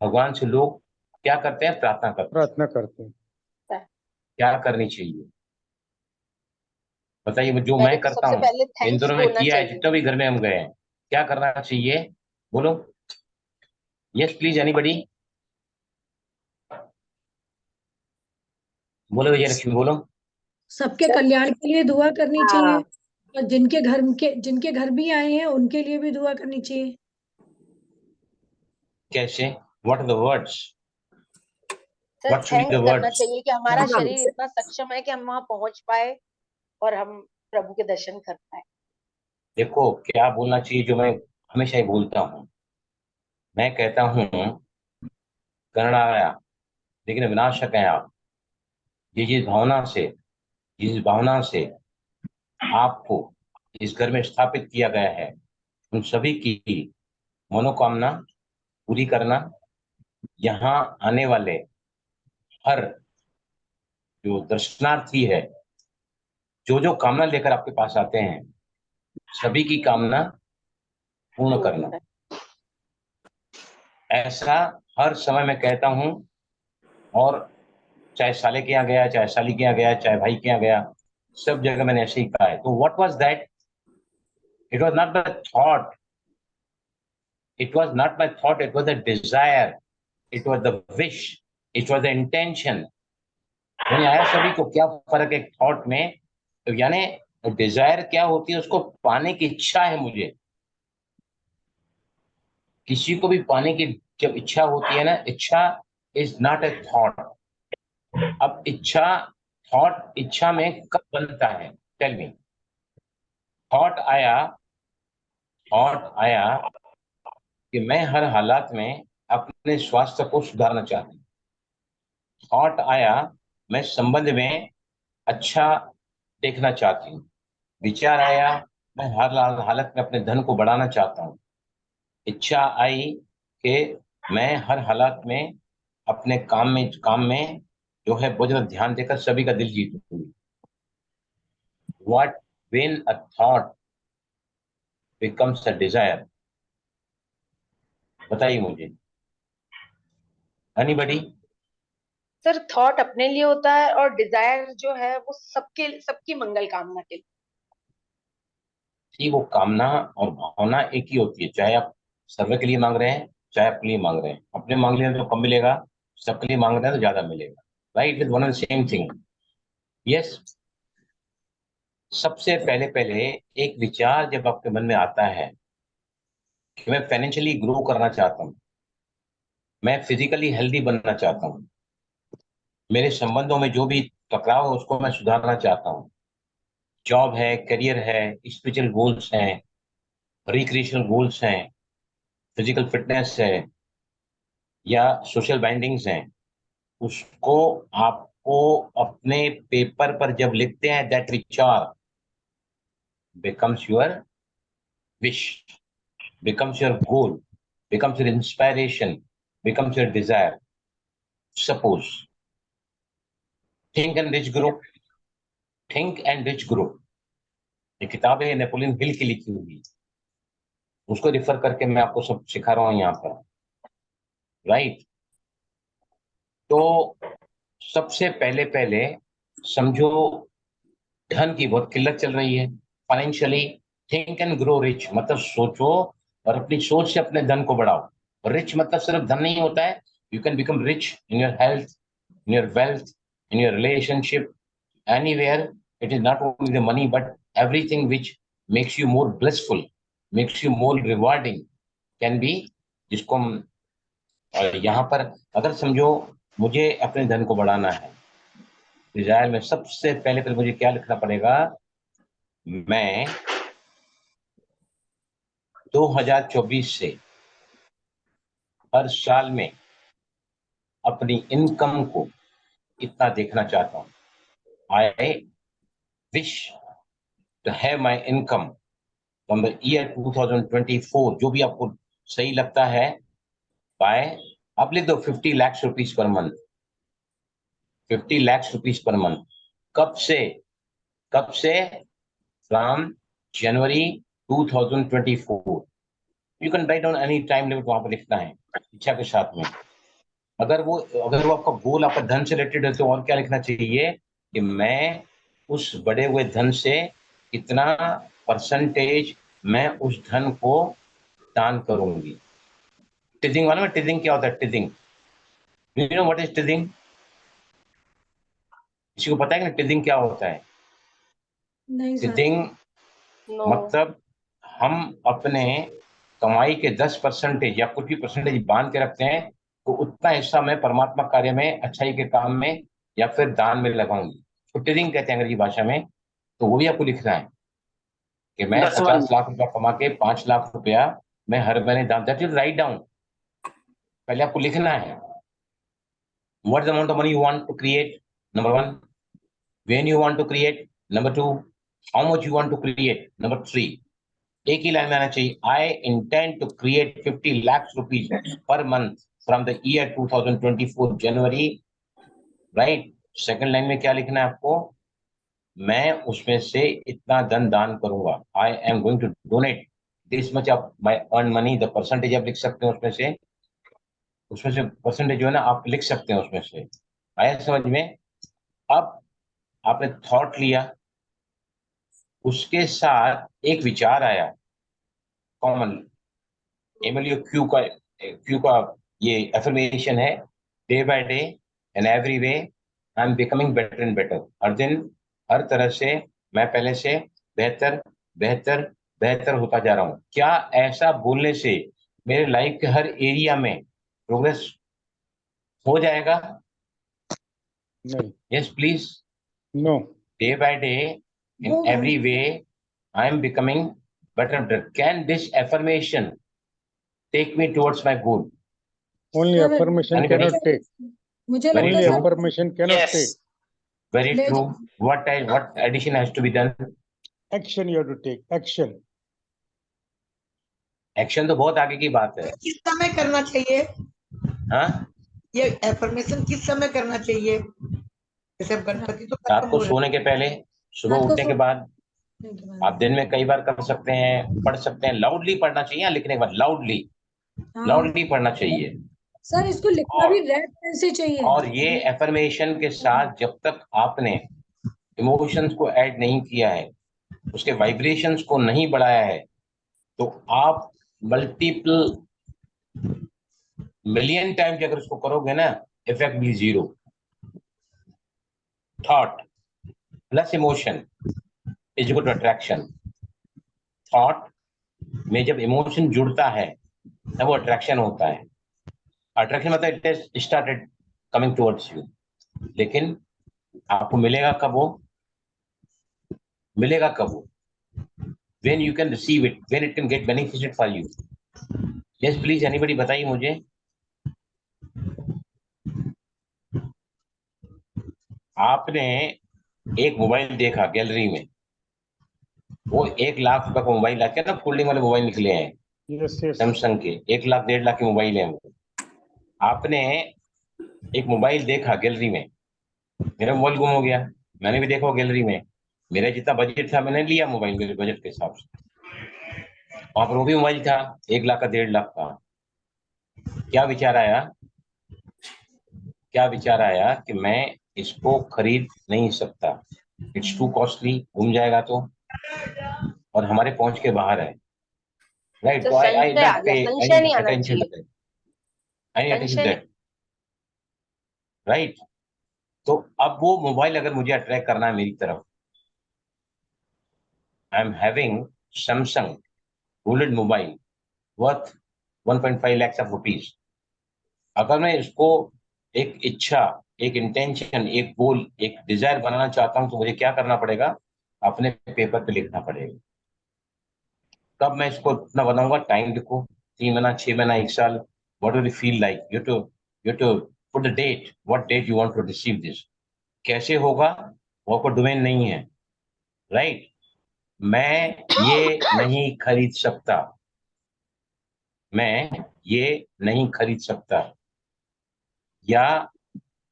Speaker 1: भगवान से लोग क्या करते हैं? प्रार्थना करते हैं।
Speaker 4: प्रार्थना करते हैं।
Speaker 1: क्या करनी चाहिए बताइए? जो
Speaker 6: पहले
Speaker 1: मैं
Speaker 6: तो
Speaker 1: करता
Speaker 6: सबसे
Speaker 1: हूँ,
Speaker 6: पहले
Speaker 1: इन
Speaker 6: थैंक्स
Speaker 1: दोनों में
Speaker 6: बोलना
Speaker 1: किया है,
Speaker 6: चाहिए।
Speaker 1: जितने भी घर में हम गए हैं, क्या करना चाहिए? बोलो, यस प्लीज, एनीबडी? बोलो विजय लक्ष्मी, बोलो।
Speaker 7: सबके कल्याण के लिए दुआ करनी चाहिए,
Speaker 6: हाँ
Speaker 7: और जिनके घर भी आए हैं उनके लिए भी दुआ करनी चाहिए।
Speaker 1: कैसे? What are the words?
Speaker 6: Sir,
Speaker 1: what should be
Speaker 6: thanks
Speaker 1: the
Speaker 6: करना
Speaker 1: वर्ड्स?
Speaker 6: चाहिए कि हमारा
Speaker 7: हाँ,
Speaker 6: शरीर इतना सक्षम है कि हम वहां पहुंच पाए और हम प्रभु के दर्शन कर पाए।
Speaker 1: देखो क्या बोलना चाहिए, जो मैं हमेशा ही बोलता हूँ, मैं कहता हूँ गणनाया लेकिन विनाशक आप। ये जिस भावना से आपको इस घर में स्थापित किया गया है, उन सभी की मनोकामना पूरी करना। यहाँ आने वाले हर जो दर्शनार्थी है, जो जो कामना लेकर आपके पास आते हैं, सभी की कामना पूर्ण करना। ऐसा हर समय मैं कहता हूँ, और चाहे साले के यहाँ गया, चाहे साली के यहाँ गया, चाहे भाई के यहाँ गया, सब जगह मैंने ऐसे ही कहा है। तो what was that? It was not the thought, it was not my thought, it was the desire, it was the wish, it was the intention. मैंने आया सभी को, क्या फर्क है थॉट में? तो यानी डिजायर क्या होती है? उसको पाने की इच्छा है मुझे। किसी को भी पाने की जब इच्छा होती है ना, इच्छा इज नॉट ए थॉट। अब इच्छा, थॉट इच्छा में कब बनता है? Tell me. थॉट आया, थॉट आया कि मैं हर हालात में अपने स्वास्थ्य को सुधारना चाहता हूँ। थॉट आया, मैं संबंध में अच्छा देखना चाहती हूँ। विचार आया, मैं हर हालत में अपने धन को बढ़ाना चाहता हूँ। इच्छा आई कि मैं हर हालात में अपने काम में जो है बहुत ज्यादा ध्यान देकर सभी का दिल जीतूंगी। What when a thought becomes a desire? बताइए मुझे, एनीबडी?
Speaker 6: सर, थॉट अपने लिए होता है और डिजायर जो है वो सबकी मंगल कामना के लिए।
Speaker 1: कि वो कामना और भावना एक ही होती है, चाहे आप सर्वे के लिए मांग रहे हैं, चाहे अपने लिए मांग रहे हैं। अपने मांग रहे हैं तो कम मिलेगा, सबके लिए मांग रहे हैं तो ज्यादा मिलेगा, right? It one and same thing. Yes. सबसे पहले पहले एक विचार जब आपके मन में आता है कि मैं फाइनेंशियली ग्रो करना चाहता हूँ, मैं फिजिकली हेल्दी बनना चाहता हूँ, मेरे संबंधों में जो भी टकराव है उसको मैं सुधारना चाहता हूँ, जॉब है, करियर है, स्पिरिचुअल गोल्स हैं, रिक्रिएशनल गोल्स हैं, फिजिकल फिटनेस है या सोशल बाइंडिंग्स हैं, उसको आपको अपने पेपर पर जब लिखते हैं, दैट विचार becomes your wish, becomes your goal, becomes your inspiration, becomes your desire. Suppose Think and Rich Group, Think and Rich Group, ये किताब है नेपोलियन हिल की लिखी हुई, उसको रिफर करके मैं आपको सब सिखा रहा हूं यहाँ पर, राइट? तो सबसे पहले समझो धन की बहुत किल्लत चल रही है financially. Think and grow rich मतलब सोचो और अपनी सोच से अपने धन को बढ़ाओ। रिच मतलब सिर्फ धन नहीं होता है, you can become rich in your health, in your wealth, in your relationship, anywhere. It is not only the money but everything which makes you more blissful, makes you more rewarding can be, जिसको हम यहाँ पर अगर समझो मुझे अपने धन को बढ़ाना है, डिजायर में सबसे पहले मुझे क्या लिखना पड़ेगा? मैं 2024 से हर साल में अपनी इनकम को इतना देखना चाहता हूं। I wish to have my income from the year 2024, जो भी आपको सही लगता है, बाय आप लिख दो 50 lakh rupees per month, 50 lakh rupees per month. कब से? From January 2024। You can write down any time limit, वहां पर लिखना है इच्छा के साथ में। अगर वो आपका गोल आपका धन से रिलेटेड है तो और क्या लिखना चाहिए कि मैं उस बढ़े हुए धन से कितना परसेंटेज मैं उस धन को दान करूंगी। टिजिंग मालूम है टिजिंग क्या होता है? टिजिंग, यू नो व्हाट इज टिजिंग? किसी को पता है कि टिजिंग क्या होता है?
Speaker 7: नहीं सर।
Speaker 1: टिजिंग
Speaker 6: नो।
Speaker 1: मतलब हम अपने कमाई के 10% या कुछ भी परसेंटेज बांध के रखते हैं, तो उतना हिस्सा मैं परमात्मा कार्य में, अच्छाई के काम में या फिर दान में लगाऊंगी। तो टिजिंग कहते हैं अंग्रेजी भाषा में। तो वो भी आपको लिखना है कि मैं 50 लाख रुपया कमा के 5 लाख रुपया मैं हर महीने दान, दैट इज राइट डाउन। पहले आपको लिखना है what is the amount of money you want to create, number 1, when you want to create, number 2, how much you want to create, number 3। एक ही लाइन में आना चाहिए, I intend to create 50 lakh rupees per month from the year 2024 January, right? Second line में क्या लिखना है आपको? मैं उसमें से इतना धन दान करूंगा, I am going to donate this much of my earn money. The percentage आप लिख सकते हैं उसमें से परसेंटेज जो है ना आप लिख सकते हैं उसमें से। आया समझ में? अब आपने थॉट लिया, उसके साथ एक विचार आया कॉमन, एमएलयू क्यू का ये एफर्मेशन है, day by day and every way I am becoming better and better. हर दिन हर तरह से मैं पहले से बेहतर बेहतर बेहतर होता जा रहा हूँ। क्या ऐसा बोलने से मेरे लाइफ के हर एरिया में प्रोग्रेस हो जाएगा?
Speaker 4: नहीं,
Speaker 1: yes please.
Speaker 4: no,
Speaker 1: day by day in
Speaker 7: होगा।
Speaker 1: Every way I am becoming better and better. Can this affirmation take me towards my goal?
Speaker 4: only
Speaker 7: sir,
Speaker 4: affirmation
Speaker 1: Anybody?
Speaker 4: cannot take.
Speaker 7: मुझे
Speaker 1: Very
Speaker 7: लगता है
Speaker 4: Only
Speaker 1: true.
Speaker 7: Sir
Speaker 4: affirmation cannot take.
Speaker 1: Very
Speaker 7: ले
Speaker 1: true. What addition has to be done?
Speaker 4: Action you have to take. Action.
Speaker 1: Action तो बहुत आगे की बात है।
Speaker 3: किस समय करना चाहिए?
Speaker 1: हाँ,
Speaker 3: ये एफर्मेशन किस समय करना चाहिए? जैसे हम गणपति तो
Speaker 1: रात
Speaker 3: खत्म
Speaker 1: को
Speaker 3: हो रहे
Speaker 1: सोने के पहले, सुबह
Speaker 7: रात को
Speaker 1: उठने के बाद, आप
Speaker 7: बाद।
Speaker 1: दिन में कई बार कर सकते हैं, पढ़ सकते हैं। लाउडली पढ़ना चाहिए, लिखने के बाद लाउडली
Speaker 7: हाँ
Speaker 1: पढ़ना चाहिए।
Speaker 7: सर, इसको लिखना भी
Speaker 1: और
Speaker 7: रेड पेन से चाहिए।
Speaker 1: और ये एफर्मेशन के साथ जब तक आपने इमोशंस को ऐड नहीं किया है, उसके वाइब्रेशंस को नहीं बढ़ाया है, तो आप मल्टीपल मिलियन टाइम्स अगर उसको करोगे ना, इफेक्ट भी 0। Thought plus emotion is equal to attraction. Thought में जब इमोशन जुड़ता है तब वो अट्रैक्शन होता है। अट्रैक्शन मतलब it is started coming towards you, लेकिन आपको मिलेगा कब वो? मिलेगा कब वो? when you can receive it, when it can get benefited for you? Yes, please, anybody बताइए मुझे। आपने एक मोबाइल देखा गैलरी में, वो 1 लाख रुपए का मोबाइल आके ना, फोल्डिंग वाले मोबाइल निकले हैं
Speaker 4: Yes, yes.
Speaker 1: सैमसंग के, 1 लाख 1.5 लाख के मोबाइल है वो। आपने एक मोबाइल देखा गैलरी में, मेरा मोबाइल गुम हो गया, मैंने भी देखा गैलरी में, मेरा जितना बजट था मैंने लिया मोबाइल मेरे बजट के हिसाब से। वहां पर वो भी मोबाइल था 1 लाख का 1.5 लाख का। क्या विचार आया, क्या विचार आया कि मैं इसको खरीद नहीं सकता, इट्स टू कॉस्टली, घूम जाएगा तो, और हमारे पहुंच के बाहर है, राइट?
Speaker 6: तो
Speaker 1: तो आई
Speaker 6: संशय आ
Speaker 1: नॉट पे
Speaker 6: गया, संशय नहीं आना
Speaker 1: अटेंशन
Speaker 6: चाहिए,
Speaker 1: टू दैट, आई अटेंशन
Speaker 6: संशय
Speaker 1: दैट, राइट? तो अब वो मोबाइल अगर मुझे अट्रैक्ट करना है मेरी तरफ, I am having Samsung gold mobile worth 1.5 lakhs of rupees. अगर मैं इसको एक इच्छा, एक इंटेंशन, एक गोल, एक डिजायर बनाना चाहता हूं, तो मुझे क्या करना पड़ेगा? अपने पेपर पे लिखना पड़ेगा। कब मैं इसको इतना बनाऊंगा? टाइम लिखो, 3 महीना, 6 महीना, 1 साल, what will feel like, you to put the date, what date you want to receive this. कैसे होगा वो कोई डोमेन नहीं है, राइट? मैं ये नहीं खरीद सकता, मैं ये नहीं खरीद सकता। या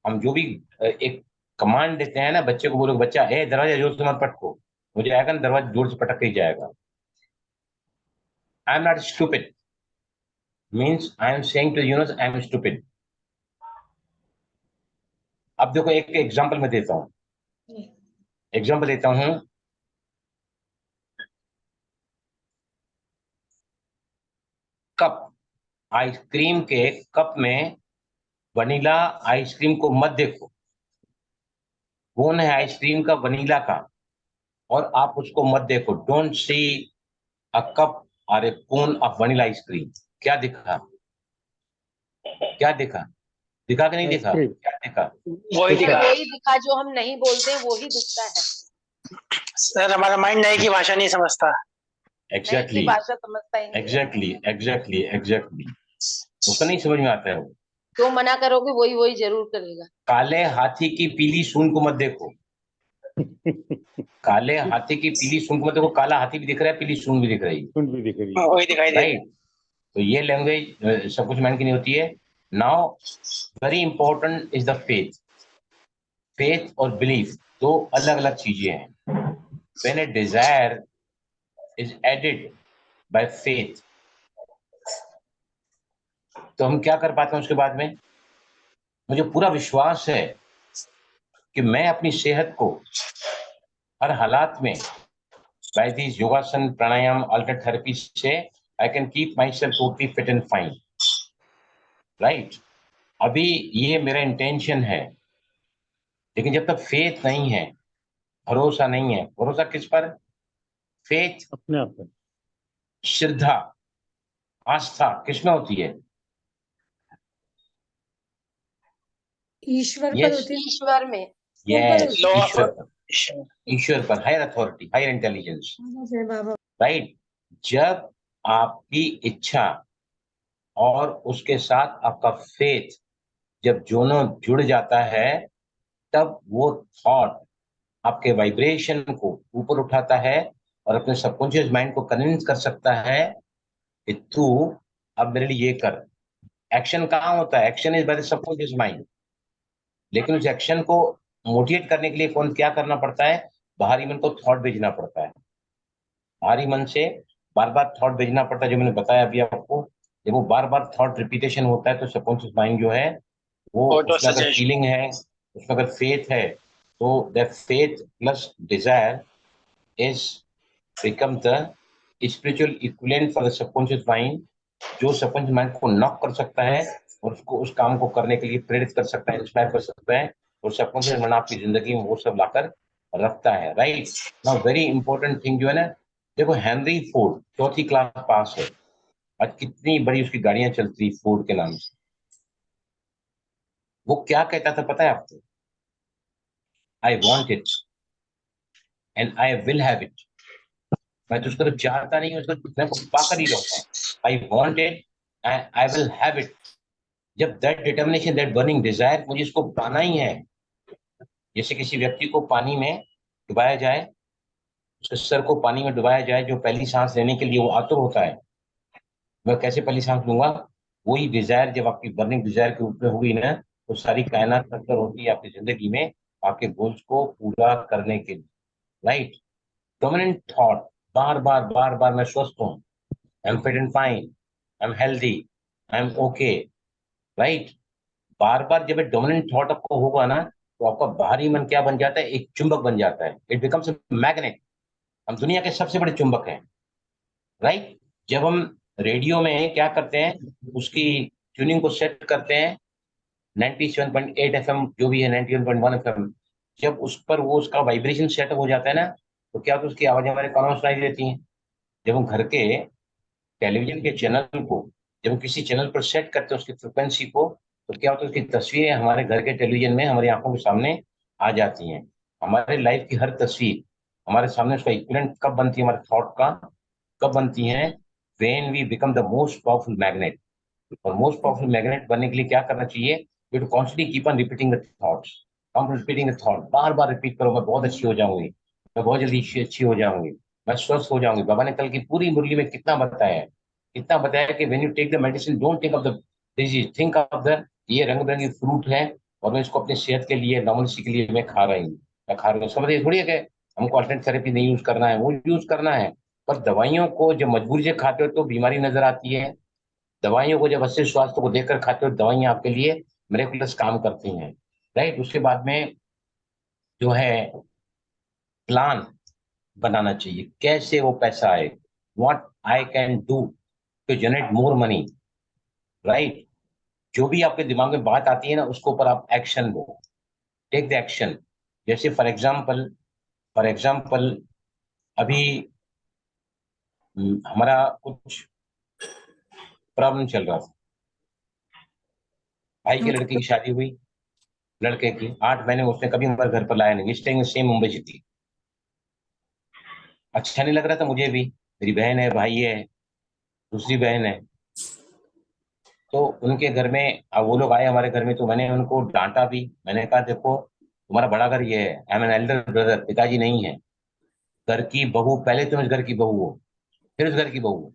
Speaker 1: हम जो भी एक कमांड देते हैं ना, बच्चे को बोलो, बच्चा ए दरवाजा जोर से मत पटको, मुझे आएगा ना दरवाजा जोर से पटक के ही जाएगा। I am not stupid, means I am saying to universe I am stupid. अब देखो, एक एग्जांपल मैं देता हूँ, एग्जांपल देता हूँ। कप, आइसक्रीम के कप में वनीला आइसक्रीम को मत देखो, कौन है आइसक्रीम का, वनीला का, और आप उसको मत देखो। डोंट सी अ कप और ए कोन ऑफ वनीला आइसक्रीम। क्या दिखा, क्या दिखा, दिखा कि नहीं दिखा?
Speaker 4: Ice cream.
Speaker 1: क्या दिखा?
Speaker 8: वही
Speaker 1: ठीक
Speaker 8: दिखा।
Speaker 1: है।
Speaker 6: वही दिखा जो हम नहीं बोलते हैं, वो ही दिखता है।
Speaker 8: सर हमारा माइंड नए की भाषा नहीं समझता।
Speaker 6: नई
Speaker 1: एग्जैक्टली,
Speaker 6: की भाषा समझता ही नहीं है।
Speaker 1: एग्जैक्टली, एग्जैक्टली, एग्जैक्टली, उसको नहीं समझ में आता है वो।
Speaker 6: जो मना करोगे वही वही जरूर करेगा।
Speaker 1: काले हाथी की पीली सूंड को मत देखो, काले हाथी की पीली सूंड को मत देखो, काला हाथी भी दिख रहा है, पीली सूंड भी दिख रही है,
Speaker 4: Couldn't be the career.
Speaker 8: वही दिखाई दे रहा है।
Speaker 1: राइट? तो ये लैंग्वेज सब कुछ माइंड की नहीं होती है। Now very important is the faith. Faith और बिलीफ दो अलग अलग चीजें हैं। When a desire is added by faith, तो हम क्या कर पाते हैं उसके बाद में? मुझे पूरा विश्वास है कि मैं अपनी सेहत को हर हालात में बाय दिस योगासन, प्राणायाम, अल्टरनेट थेरेपी से I can keep my self totally fit and fine, right? अभी ये मेरा इंटेंशन है, लेकिन जब तक फेथ नहीं है, भरोसा नहीं है, भरोसा किस पर? फेथ,
Speaker 4: अपने आप में।
Speaker 1: श्रद्धा, आस्था किसमें होती है?
Speaker 7: ईश्वर पर
Speaker 1: Yes.
Speaker 7: होती है।
Speaker 6: ईश्वर में।
Speaker 1: यस,
Speaker 8: लो
Speaker 1: ईश्वर पर, ईश्वर पर, हायर अथॉरिटी, हायर इंटेलिजेंस,
Speaker 7: बाबा
Speaker 1: राइट? जब आपकी इच्छा और उसके साथ आपका फेथ जब दोनों जुड़ जाता है, तब वो थॉट आपके वाइब्रेशन को ऊपर उठाता है और अपने सबकॉन्शियस माइंड को कन्विंस कर सकता है कि तू अब मेरे लिए ये कर। एक्शन कहाँ होता है? Action is by the subconscious mind. लेकिन उस एक्शन को मोटिवेट करने के लिए कौन क्या करना पड़ता है? बाहरी मन को थॉट भेजना पड़ता है, बाहरी मन से बार बार थॉट भेजना पड़ता है, जो मैंने बताया अभी आपको। जब वो बार बार थॉट रिपीटेशन होता है, तो सबकॉन्शियस माइंड जो है वो,
Speaker 8: Auto
Speaker 1: उसमें अगर
Speaker 8: suggestion.
Speaker 1: फीलिंग है, उसमें अगर फेथ है, तो that faith plus Dzire is become the spiritual equivalent for the subconscious mind, जो सबकॉन्शियस माइंड को नॉक कर सकता है और उसको उस काम को करने के लिए प्रेरित कर सकता है, इंस्पायर कर सकता है, और सबकॉन्शियस माइंड आपकी जिंदगी में वो सब लाकर रखता है, right? Now very important thing जो है ना, देखो Henry Ford 4th class pass है, आज कितनी बड़ी उसकी गाड़ियां चलती फोर्ड के नाम से। वो क्या कहता था पता है आपको? आई want it, and I will have it. मैं तो उसको तो चाहता नहीं हूँ, उसको मैं पाकर ही रहता हूँ। I want it and I will have it. जब that determination, that burning desire, मुझे इसको पाना ही है। जैसे किसी व्यक्ति को पानी में डुबाया जाए, उसके सर को पानी में डुबाया जाए, जो पहली सांस लेने के लिए वो आतुर होता है, मैं कैसे पहली सांस लूंगा? वही डिजायर जब आपकी बर्निंग डिजायर के ऊपर होगी ना, तो सारी कायनात तत्पर होती है आपकी जिंदगी में आपके गोल्स को पूरा करने के लिए। राइट? डोमिनेंट थॉट, बार बार बार बार मैं स्वस्थ हूँ, I am fit and fine, I am healthy, I am okay. Right? बार बार जब डोमिनेंट थॉट आपको होगा ना, तो आपका बाहरी मन क्या बन जाता है? एक चुंबक बन जाता है। It becomes magnet. हम दुनिया के सबसे बड़े चुंबक हैं। राइट? जब हम रेडियो में क्या करते हैं, उसकी ट्यूनिंग को सेट करते हैं 97.8 FM, जो भी है 91.1 FM, जब उस पर वो उसका वाइब्रेशन सेटअप हो जाता है ना, तो क्या तो उसकी आवाज हमारे कानों में सुनाई देती है। जब हम घर के टेलीविजन के चैनल को, जब हम किसी चैनल पर सेट करते हैं उसकी फ्रिक्वेंसी को, तो क्या होता है, उसकी तस्वीरें हमारे घर के टेलीविजन में हमारी आंखों के सामने आ जाती हैं। हमारे लाइफ की हर तस्वीर हमारे सामने उसका इक्विवेलेंट कब बनती है, हमारे थॉट का कब बनती है? When we become the most powerful magnet. और मोस्ट पावरफुल मैग्नेट बनने के लिए क्या करना चाहिए? You to constantly keep on repeating the thoughts. हम रिपीटिंग द थॉट, बार बार रिपीट करो, मैं बहुत अच्छी हो जाऊंगी, मैं बहुत जल्दी अच्छी हो जाऊंगी, मैं स्वस्थ हो जाऊंगी। बाबा ने कल की पूरी मुरली में कितना बताया है, कितना बताया कि when you take the medicine, don't think of the disease, think of the, ये रंग बिरंगी फ्रूट है और मैं इसको अपनी सेहत के लिए, नॉर्मल के लिए मैं खा रही हूँ, मैं खा रही हूँ। समझिए थोड़ी है कि हमको अल्टरनेट थेरेपी नहीं यूज करना है, वो यूज करना है। पर दवाइयों को जब मजबूरी से खाते हो तो बीमारी नजर आती है। दवाइयों को जब अच्छे स्वास्थ्य को देखकर खाते हो, दवाइयां आपके लिए मिरेकुलस काम करती हैं। राइट? उसके बाद में जो है प्लान बनाना चाहिए, कैसे वो पैसा आए, what I can do to generate more money. Right? जो भी आपके दिमाग में बात आती है ना, उसके ऊपर आप एक्शन लो, टेक द एक्शन। जैसे फॉर एग्जाम्पल अभी हमारा कुछ प्रॉब्लम चल रहा था। भाई के लड़के की शादी हुई, लड़के की 8 महीने उसने कभी हमारे घर पर लाया नहीं, स्टेइंग सेम मुंबई सिटी। अच्छा नहीं लग रहा था मुझे भी, मेरी बहन है, भाई है, दूसरी बहन है, तो उनके घर में अब वो लोग आए हमारे घर में, तो मैंने उनको डांटा भी। मैंने कहा देखो, तुम्हारा बड़ा घर ये है, I am an elder brother, पिताजी नहीं है। घर की बहू, पहले तुम इस घर की बहू हो, फिर उस घर की बहू हो।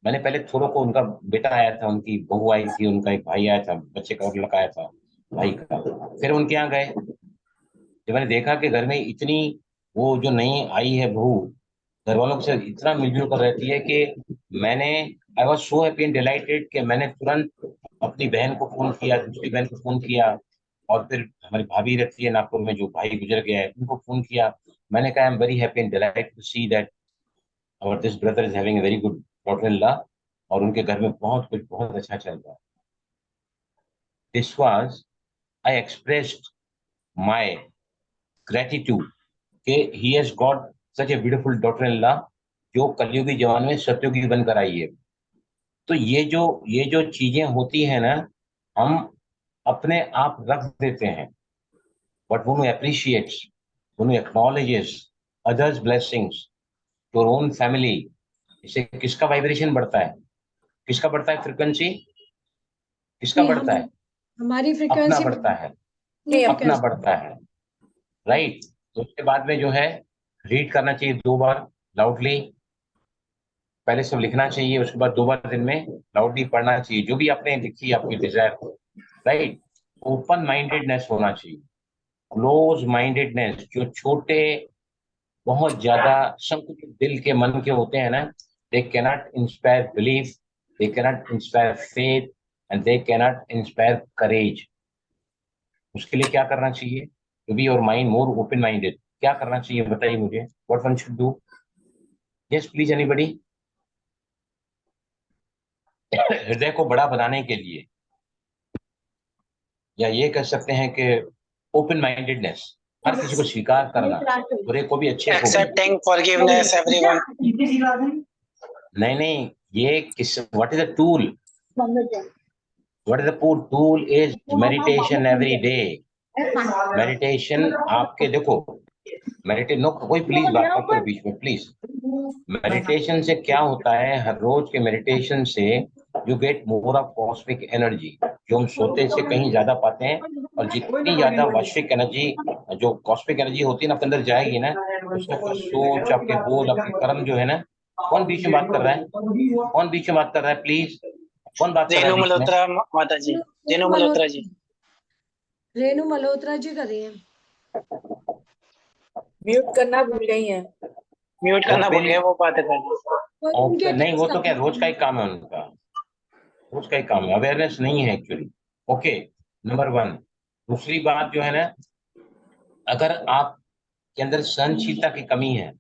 Speaker 1: मैंने पहले थोड़ों को, उनका बेटा आया था, उनकी बहू आई थी, उनका एक भाई आया था, बच्चे का और लड़का आया था भाई का, फिर उनके यहाँ गए। जब मैंने देखा कि घर में इतनी, वो जो नई आई है बहू, घर वालों से इतना मिलजुल कर रहती है कि मैंने, I was so happy and dilated कि मैंने तुरंत अपनी बहन को फोन किया, दूसरी बहन को फोन किया, और फिर हमारी भाभी रहती है नागपुर में, जो भाई गुजर गया है, उनको फोन किया। मैंने कहा I am very happy and delighted to see that और this brother is having a very good daughter in law, और उनके घर में बहुत कुछ बहुत अच्छा चल रहा है। This was, I expressed my gratitude कि he has got such a beautiful daughter in law, जो कलयुगी जवान में सत्युगी बनकर आई है। तो ये जो चीजें होती है ना, हम अपने आप रख देते हैं, but when we appreciate, when we acknowledges others blessings to our own family, इससे किसका वाइब्रेशन बढ़ता है, किसका बढ़ता है फ्रिक्वेंसी, किसका
Speaker 7: नहीं,
Speaker 1: बढ़ता है?
Speaker 7: हमारी
Speaker 1: अपना
Speaker 7: फ्रिक्वेंसी
Speaker 1: बढ़ता है,
Speaker 7: नहीं,
Speaker 1: अपना बढ़ता है। राइट? तो उसके बाद में जो है रीड करना चाहिए 2 बार लाउडली, पहले सब लिखना चाहिए, उसके बाद 2 बार दिन में लाउडली पढ़ना चाहिए, जो भी आपने लिखी आपकी डिजायर। राइट? ओपन माइंडेडनेस होना चाहिए, क्लोज माइंडेडनेस। जो छोटे, बहुत ज्यादा संकुचित दिल के मन के होते हैं ना, they cannot inspire belief, they cannot inspire faith, and they cannot inspire courage. उसके लिए क्या करना चाहिए? To be your mind more open minded, क्या करना चाहिए बताइए मुझे, what one should do? Yes please, anybody? हृदय को बड़ा बनाने के लिए, या ये कह सकते हैं कि ओपन माइंडेडनेस, हर किसी को स्वीकार करना, बुरे को भी अच्छे को भी।
Speaker 8: Accepting forgiveness, everyone.
Speaker 1: नहीं, ये किस, what is the tool? What is the tool? Is meditation every day. Meditation आपके, देखो मेडिटेशन नो, कोई प्लीज बात मत करो बीच में प्लीज। मेडिटेशन से क्या होता है, हर रोज के मेडिटेशन से you get more of cosmic energy, जो हम सोते से कहीं ज्यादा पाते हैं। और जितनी ज्यादा वैश्विक एनर्जी, जो कॉस्मिक एनर्जी होती है ना, आपके अंदर जाएगी ना, उससे आपकी सोच, आपके बोल, आपके कर्म जो है ना। कौन बीच में बात कर रहा है? कौन बीच में बात कर रहा है प्लीज? कौन बात कर रहा
Speaker 8: रेणु
Speaker 1: है बीच में?
Speaker 8: मल्होत्रा माता जी, रेणु मल्होत्रा जी।
Speaker 7: रेणु मल्होत्रा जी कर रही है।
Speaker 3: म्यूट करना भूल गई हैं।
Speaker 8: म्यूट करना भूल गए, वो बात कर रहे
Speaker 7: वो
Speaker 1: ओके,
Speaker 7: उनके
Speaker 1: नहीं वो तो क्या
Speaker 7: टास्क
Speaker 1: रोज का ही काम है उनका, रोज का ही काम है, अवेयरनेस नहीं है एक्चुअली। Okay, number 1। दूसरी बात जो है ना, अगर आप के अंदर सहनशीलता की कमी है,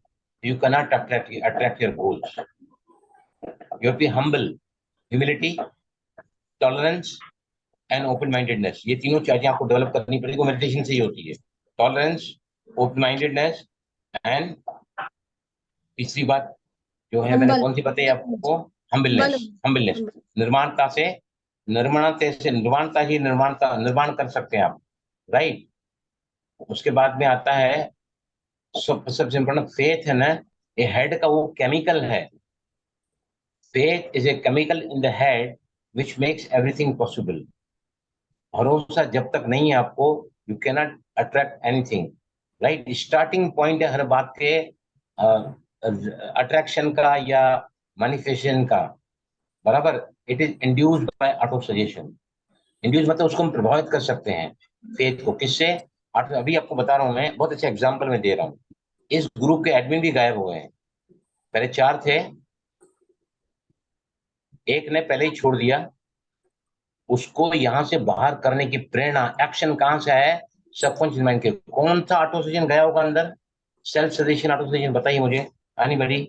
Speaker 1: you can not attract your goals. You have be humble, humility, tolerance and open mindedness. ये तीनों चीजें आपको डेवलप करनी पड़ेगी, वो मेडिटेशन से ही होती है। टॉलरेंस, ओपन माइंडेडनेस एंड तीसरी बात जो है मैंने
Speaker 7: हम्बल
Speaker 1: कौन सी बताई आपको? हम्बलनेस। हम्बलनेस, निर्माणता से, निर्माणता ही निर्माण कर सकते हैं आप, राइट। उसके बाद में आता है सबसे इम्पोर्टेंट फेथ है ना, ये हेड का वो केमिकल है। Faith is a chemical in the head which makes everything possible. भरोसा जब तक नहीं है आपको, you can not attract anything, right. Starting point है हर बात के अट्रैक्शन का या मैनिफेस्टेशन का, बराबर। It is induced by auto suggestion. Induce मतलब उसको हम प्रभावित कर सकते हैं फेथ को, किससे? अभी आपको बता रहा हूं मैं, बहुत अच्छा एग्जांपल मैं दे रहा हूँ। इस ग्रुप के एडमिन भी गायब हुए हैं। पहले 4 थे, एक ने पहले ही छोड़ दिया। उसको यहाँ से बाहर करने की प्रेरणा, एक्शन कहाँ से आया है? सबकॉन्शियस माइंड के। कौन सा ऑटो सजेशन गया होगा अंदर? सेल्फ सजेशन ऑटो सजेशन, बताइए मुझे। Anybody?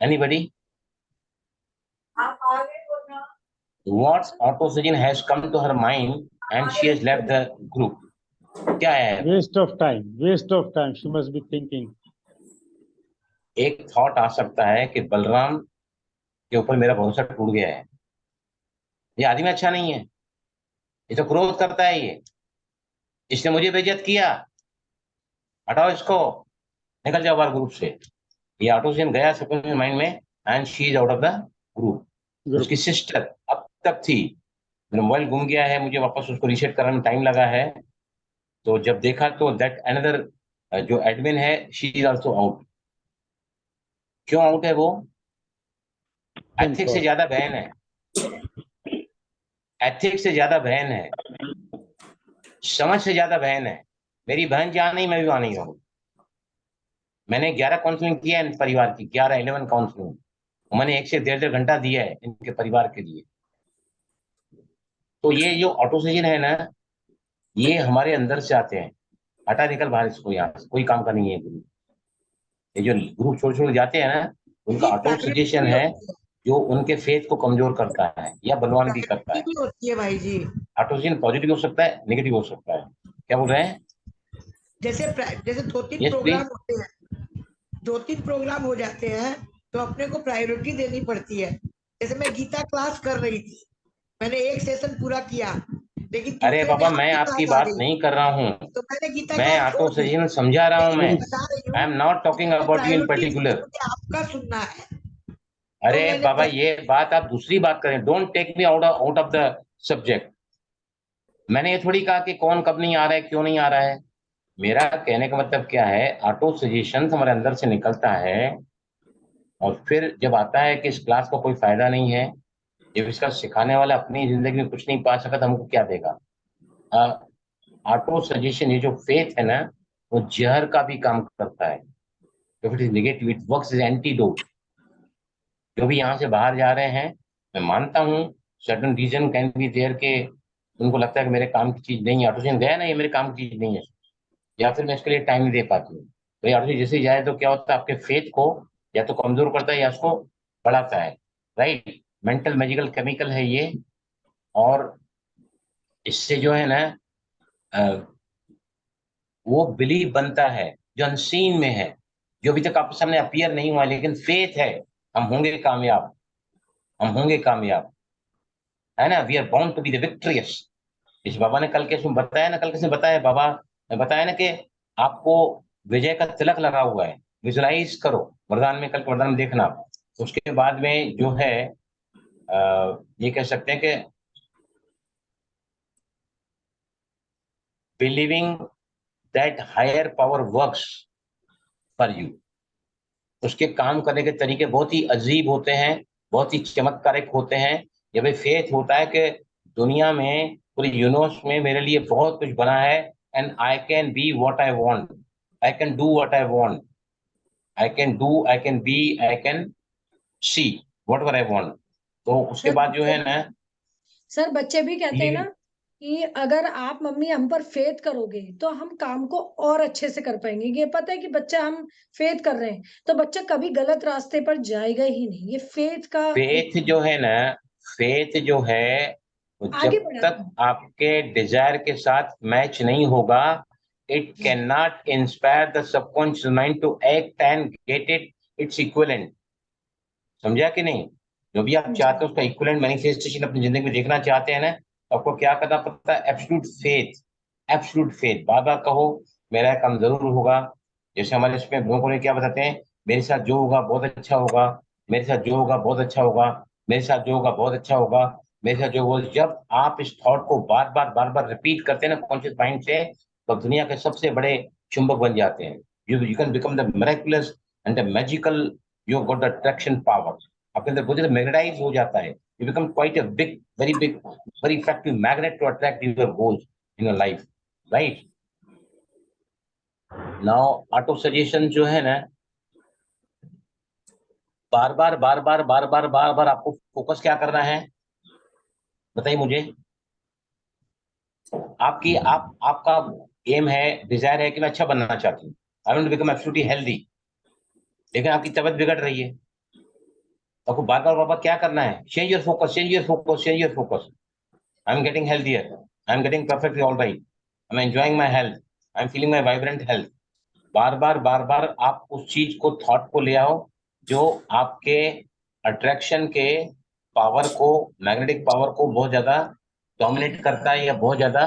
Speaker 1: Anybody? What auto suggestion has come to her mind and she has left the group? क्या है?
Speaker 4: Waste of time. Waste of time. She must be thinking.
Speaker 1: एक थॉट आ सकता है कि बलराम के ऊपर मेरा भरोसा टूट गया है, ये आदमी अच्छा नहीं है, ये तो क्रोध करता है, ये इसने मुझे बेइज्जत किया, हटाओ इसको, निकल जाओ बाहर ग्रुप से। ये ऑटो सजेशन गया सबके माइंड में and she is out of the group.
Speaker 4: Group.
Speaker 1: उसकी सिस्टर अब तक थी, मेरा मोबाइल गुम गया है, मुझे वापस उसको रीसेट करने में टाइम लगा है। तो जब देखा तो दैट अनदर जो एडमिन है, शी इज आल्सो आउट। क्यों आउट है वो? एथिक्स से ज्यादा बहन है, एथिक्स से ज्यादा बहन है, समझ से ज्यादा बहन है। मेरी बहन जहाँ नहीं, मैं भी वहां नहीं रहूं। मैंने 11 काउंसलिंग किया है इन परिवार की, 11 काउंसलिंग मैंने 1 से 1.5 घंटा दिया है इनके परिवार के लिए। तो ये जो ऑटो सजेशन है ना, ये हमारे अंदर से आते हैं। हटा, निकल बाहर इसको, यहाँ से कोई काम का नहीं है ग्रुप। ये जो ग्रुप छोड़ जाते हैं ना, उनका ऑटो सजेशन है जो उनके फेथ को कमजोर करता है या बलवान भी करता है।
Speaker 3: भी होती है भाई जी।
Speaker 1: ऑटो सजेशन पॉजिटिव हो सकता है, नेगेटिव हो सकता है। क्या बोल रहे हैं?
Speaker 3: जैसे 2-3
Speaker 1: Yes,
Speaker 3: प्रोग्राम
Speaker 1: please.
Speaker 3: होते हैं, 2-3 प्रोग्राम हो जाते हैं, तो अपने को प्रायोरिटी देनी पड़ती है। जैसे मैं गीता क्लास कर रही थी, मैंने एक सेशन पूरा किया, लेकिन
Speaker 1: अरे
Speaker 3: दूसरे में
Speaker 1: बाबा, मैं
Speaker 3: आपकी
Speaker 1: आपकी
Speaker 3: क्लास आ
Speaker 1: बात
Speaker 3: गई,
Speaker 1: नहीं कर रहा हूँ,
Speaker 3: तो मैंने गीता
Speaker 1: मैं
Speaker 3: क्लास
Speaker 1: ऑटो
Speaker 3: छोड़ दी।
Speaker 1: सजेशन समझा रहा हूँ। मैं
Speaker 3: लेकिन बता रही
Speaker 1: आई एम
Speaker 3: हूँ,
Speaker 1: not talking about you in
Speaker 3: priority
Speaker 1: particular.
Speaker 3: मुझे आपका सुनना है।
Speaker 1: अरे
Speaker 3: मैंने
Speaker 1: बाबा, ये बात आप दूसरी बात करें, don't take me out of the subject. मैंने ये थोड़ी कहा कि कौन कब नहीं आ रहा है, क्यों नहीं आ रहा है। मेरा कहने का मतलब क्या है, ऑटो सजेशन हमारे अंदर से निकलता है और फिर जब आता है कि इस क्लास का कोई फायदा नहीं है, जब इसका सिखाने वाला अपनी जिंदगी में कुछ नहीं पा सका, तो हमको क्या देगा? ऑटो सजेशन, ये जो फेथ है ना, वो जहर का भी काम करता है। If it is negative, it works as antidote. जो भी यहाँ से बाहर जा रहे हैं, मैं मानता हूँ certain reason can be there के उनको लगता है कि मेरे काम की चीज नहीं है, ऑटो सजेशन गया ना, ये मेरे काम की चीज नहीं है, या फिर मैं इसके लिए टाइम नहीं दे पाती हूँ। तो ये ऑटो सजेशन जैसे ही जाए तो क्या होता है, आपके फेथ को या तो कमजोर करता है या उसको बढ़ाता है, राइट। मेंटल मैजिकल केमिकल है ये। और इससे जो है ना, वो बिलीव बनता है जो अनसीन में है, जो अभी तक आपके सामने अपीयर नहीं हुआ, लेकिन फेथ है हम होंगे कामयाब, हम होंगे कामयाब, है ना। We are bound to be the victorious. इस बाबा ने कल के बताया ना, कल किसने बताया? बाबा ने बताया ना कि आपको विजय का तिलक लगा हुआ है, विजुलाइज करो वरदान में, कल के वरदान में देखना। उसके बाद में जो है ये कह सकते हैं कि believing that higher power works for you. उसके काम करने के तरीके बहुत ही अजीब होते हैं, बहुत ही चमत्कारिक होते हैं। ये भाई फेथ होता है कि दुनिया में, पूरी यूनिवर्स में मेरे लिए बहुत कुछ बना है, and I can be what I want, I can do what I want, I can do, I can be, I can see whatever I want. तो उसके बाद जो है ना,
Speaker 7: सर बच्चे भी कहते हैं ना कि अगर आप मम्मी हम पर फेथ करोगे तो हम काम को और अच्छे से कर पाएंगे। ये पता है कि बच्चा हम फेथ कर रहे हैं तो बच्चा कभी गलत रास्ते पर जाएगा ही नहीं। ये फेथ का
Speaker 1: फेथ जो है ना, फेथ जो है वो
Speaker 7: आगे
Speaker 1: जब
Speaker 7: बढ़ाता
Speaker 1: तक आपके डिजायर के साथ मैच नहीं होगा, it can not inspire the subconscious mind to act and get it its equivalent. समझा कि नहीं? जो भी आप चाहते हो उसका इक्विवेलेंट मैनिफेस्टेशन अपनी जिंदगी में देखना चाहते हैं ना, तो आपको क्या करना पड़ता है? Absolute faith, absolute faith. बार बार कहो मेरा काम जरूर होगा। जैसे हमारे इसमें लोगों ने क्या बताते हैं, मेरे साथ जो होगा बहुत अच्छा होगा, मेरे साथ जो होगा बहुत अच्छा होगा, मेरे साथ जो होगा बहुत अच्छा होगा, मेरे साथ जो होगा। जब आप इस थॉट को बार बार रिपीट करते हैं ना कॉन्शियस माइंड से, तो दुनिया के सबसे बड़े चुंबक बन जाते हैं। You can become the miraculous and the magical, you got the attraction power. आपके अंदर बहुत मैग्नेटाइज हो जाता है। You become quite a big, very big, very effective magnet to attract your goals in your life, right? Now auto suggestion जो है ना, बार बार आपको फोकस क्या करना है बताइए मुझे। आपका एम है, डिजायर है कि मैं अच्छा बनना चाहती हूँ, I want to become absolutely healthy, लेकिन आपकी तबीयत बिगड़ रही है। तो आपको बार बार क्या करना है? Change your focus, change your focus, change your focus. I am getting healthier, I am getting perfectly all right, I am enjoying my health, I am feeling my vibrant health. बार बार आप उस चीज को, थॉट को ले आओ जो आपके अट्रैक्शन के पावर को, मैग्नेटिक पावर को बहुत ज्यादा डोमिनेट करता है या बहुत ज्यादा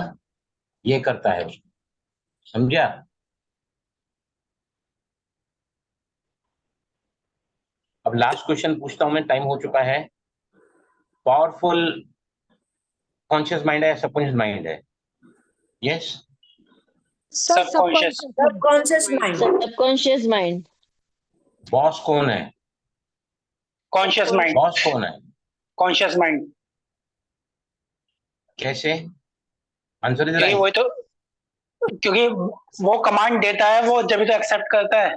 Speaker 1: ये करता है। समझा? अब लास्ट क्वेश्चन पूछता हूं मैं, टाइम हो चुका है। पावरफुल कॉन्शियस माइंड है या सबकॉन्शियस माइंड है? Yes,
Speaker 8: subconscious.
Speaker 5: Subconscious mind.
Speaker 6: Subconscious mind.
Speaker 1: Boss कौन है?
Speaker 8: Conscious mind.
Speaker 1: बॉस कौन है?
Speaker 8: Conscious mind.
Speaker 1: कैसे? आंसर इज
Speaker 8: क्योंकि
Speaker 1: राइट।
Speaker 8: वही तो, क्योंकि वो कमांड देता है, वो जब तो एक्सेप्ट करता है।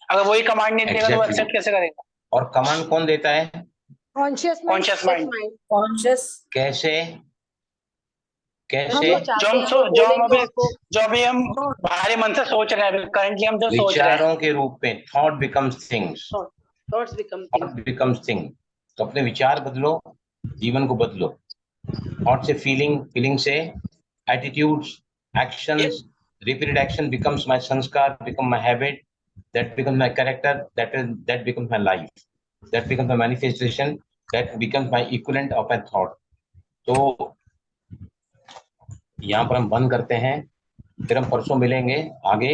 Speaker 8: अगर वही कमांड नहीं देगा तो वो
Speaker 1: Exactly.
Speaker 8: एक्सेप्ट कैसे करेगा?
Speaker 1: और कमांड कौन देता है?
Speaker 7: Conscious
Speaker 8: conscious mind.
Speaker 5: कॉन्शियस
Speaker 1: कैसे? कैसे?
Speaker 8: जो अभी हम बाहरी मन से सोच रहे हैं, करंटली हम जो सोच रहे हैं,
Speaker 1: विचारों के रूप में thought becomes things,
Speaker 6: thoughts become
Speaker 1: thought becomes thing. तो अपने विचार बदलो, जीवन को बदलो। थॉट से फीलिंग, फीलिंग से attitudes, actions, repeated action becomes my sanskar, become my habit, that becomes my character, that becomes my life, that becomes my manifestation, that becomes my equivalent of my thought. तो यहाँ पर हम बंद करते हैं, फिर हम परसों मिलेंगे आगे।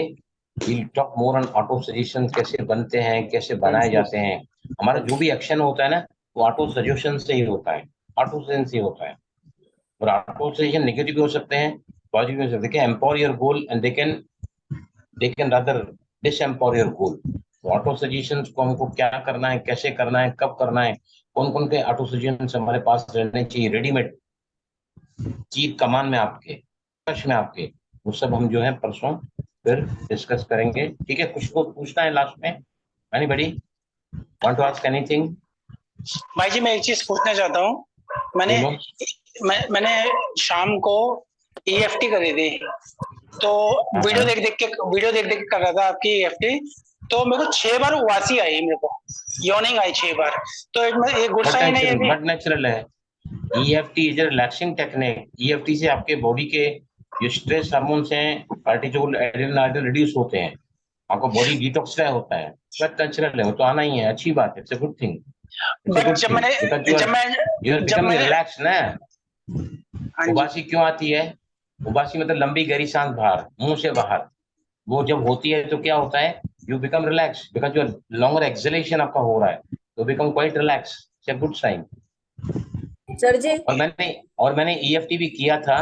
Speaker 1: we'll talk more on auto suggestion, कैसे बनते हैं, कैसे बनाए जाते हैं। हमारा जो भी एक्शन होता है ना, वो ऑटो सजेशन से ही होता है, ऑटो सजेशन से ही होता है। और ऑटो सजेशन नेगेटिव भी हो सकते हैं, पॉजिटिव भी हो सकते हैं। Empower your goal and they can rather disempower your goal. तो ऑटो सजेशंस को हमको क्या करना है, कैसे करना है, कब करना है, कौन कौन के ऑटो सजेशंस हमारे पास रहने चाहिए, रेडीमेड चीज कमान में आपके, कश में आपके, वो सब हम जो है परसों फिर डिस्कस करेंगे। ठीक है? कुछ को पूछना है लास्ट में? Anybody want to ask anything?
Speaker 8: भाई जी मैं एक चीज पूछना चाहता हूँ। मैंने शाम को EFT करी थी, तो वीडियो देख देख के कर रहा था आपकी EFT। तो मेरे को 6 बार उबासी आई, मेरे को यॉर्निंग आई 6 बार। तो एक गुस्सा ही नहीं है,
Speaker 1: बट नेचुरल है। EFT is a relaxing technique. EFT से आपके बॉडी के जो स्ट्रेस हार्मोन्स हैं, कॉर्टिसोल, एड्रेनालिन रिड्यूस होते हैं, आपका बॉडी डिटॉक्सिफाई होता है। बट नेचुरल है, वो तो आना ही है, अच्छी बात है, इट्स अ गुड थिंग। जब मैंने रिलैक्स ना, उबासी क्यों आती है? उबासी मतलब लंबी गहरी सांस बाहर, मुंह से बाहर, वो जब होती है तो क्या होता है, यू बिकम रिलैक्स बिकॉज जो लॉन्गर एक्सलेशन आपका हो रहा है, तो become quite relax, it's a good sign.
Speaker 9: Sir ji
Speaker 1: और मैंने ईएफटी भी किया था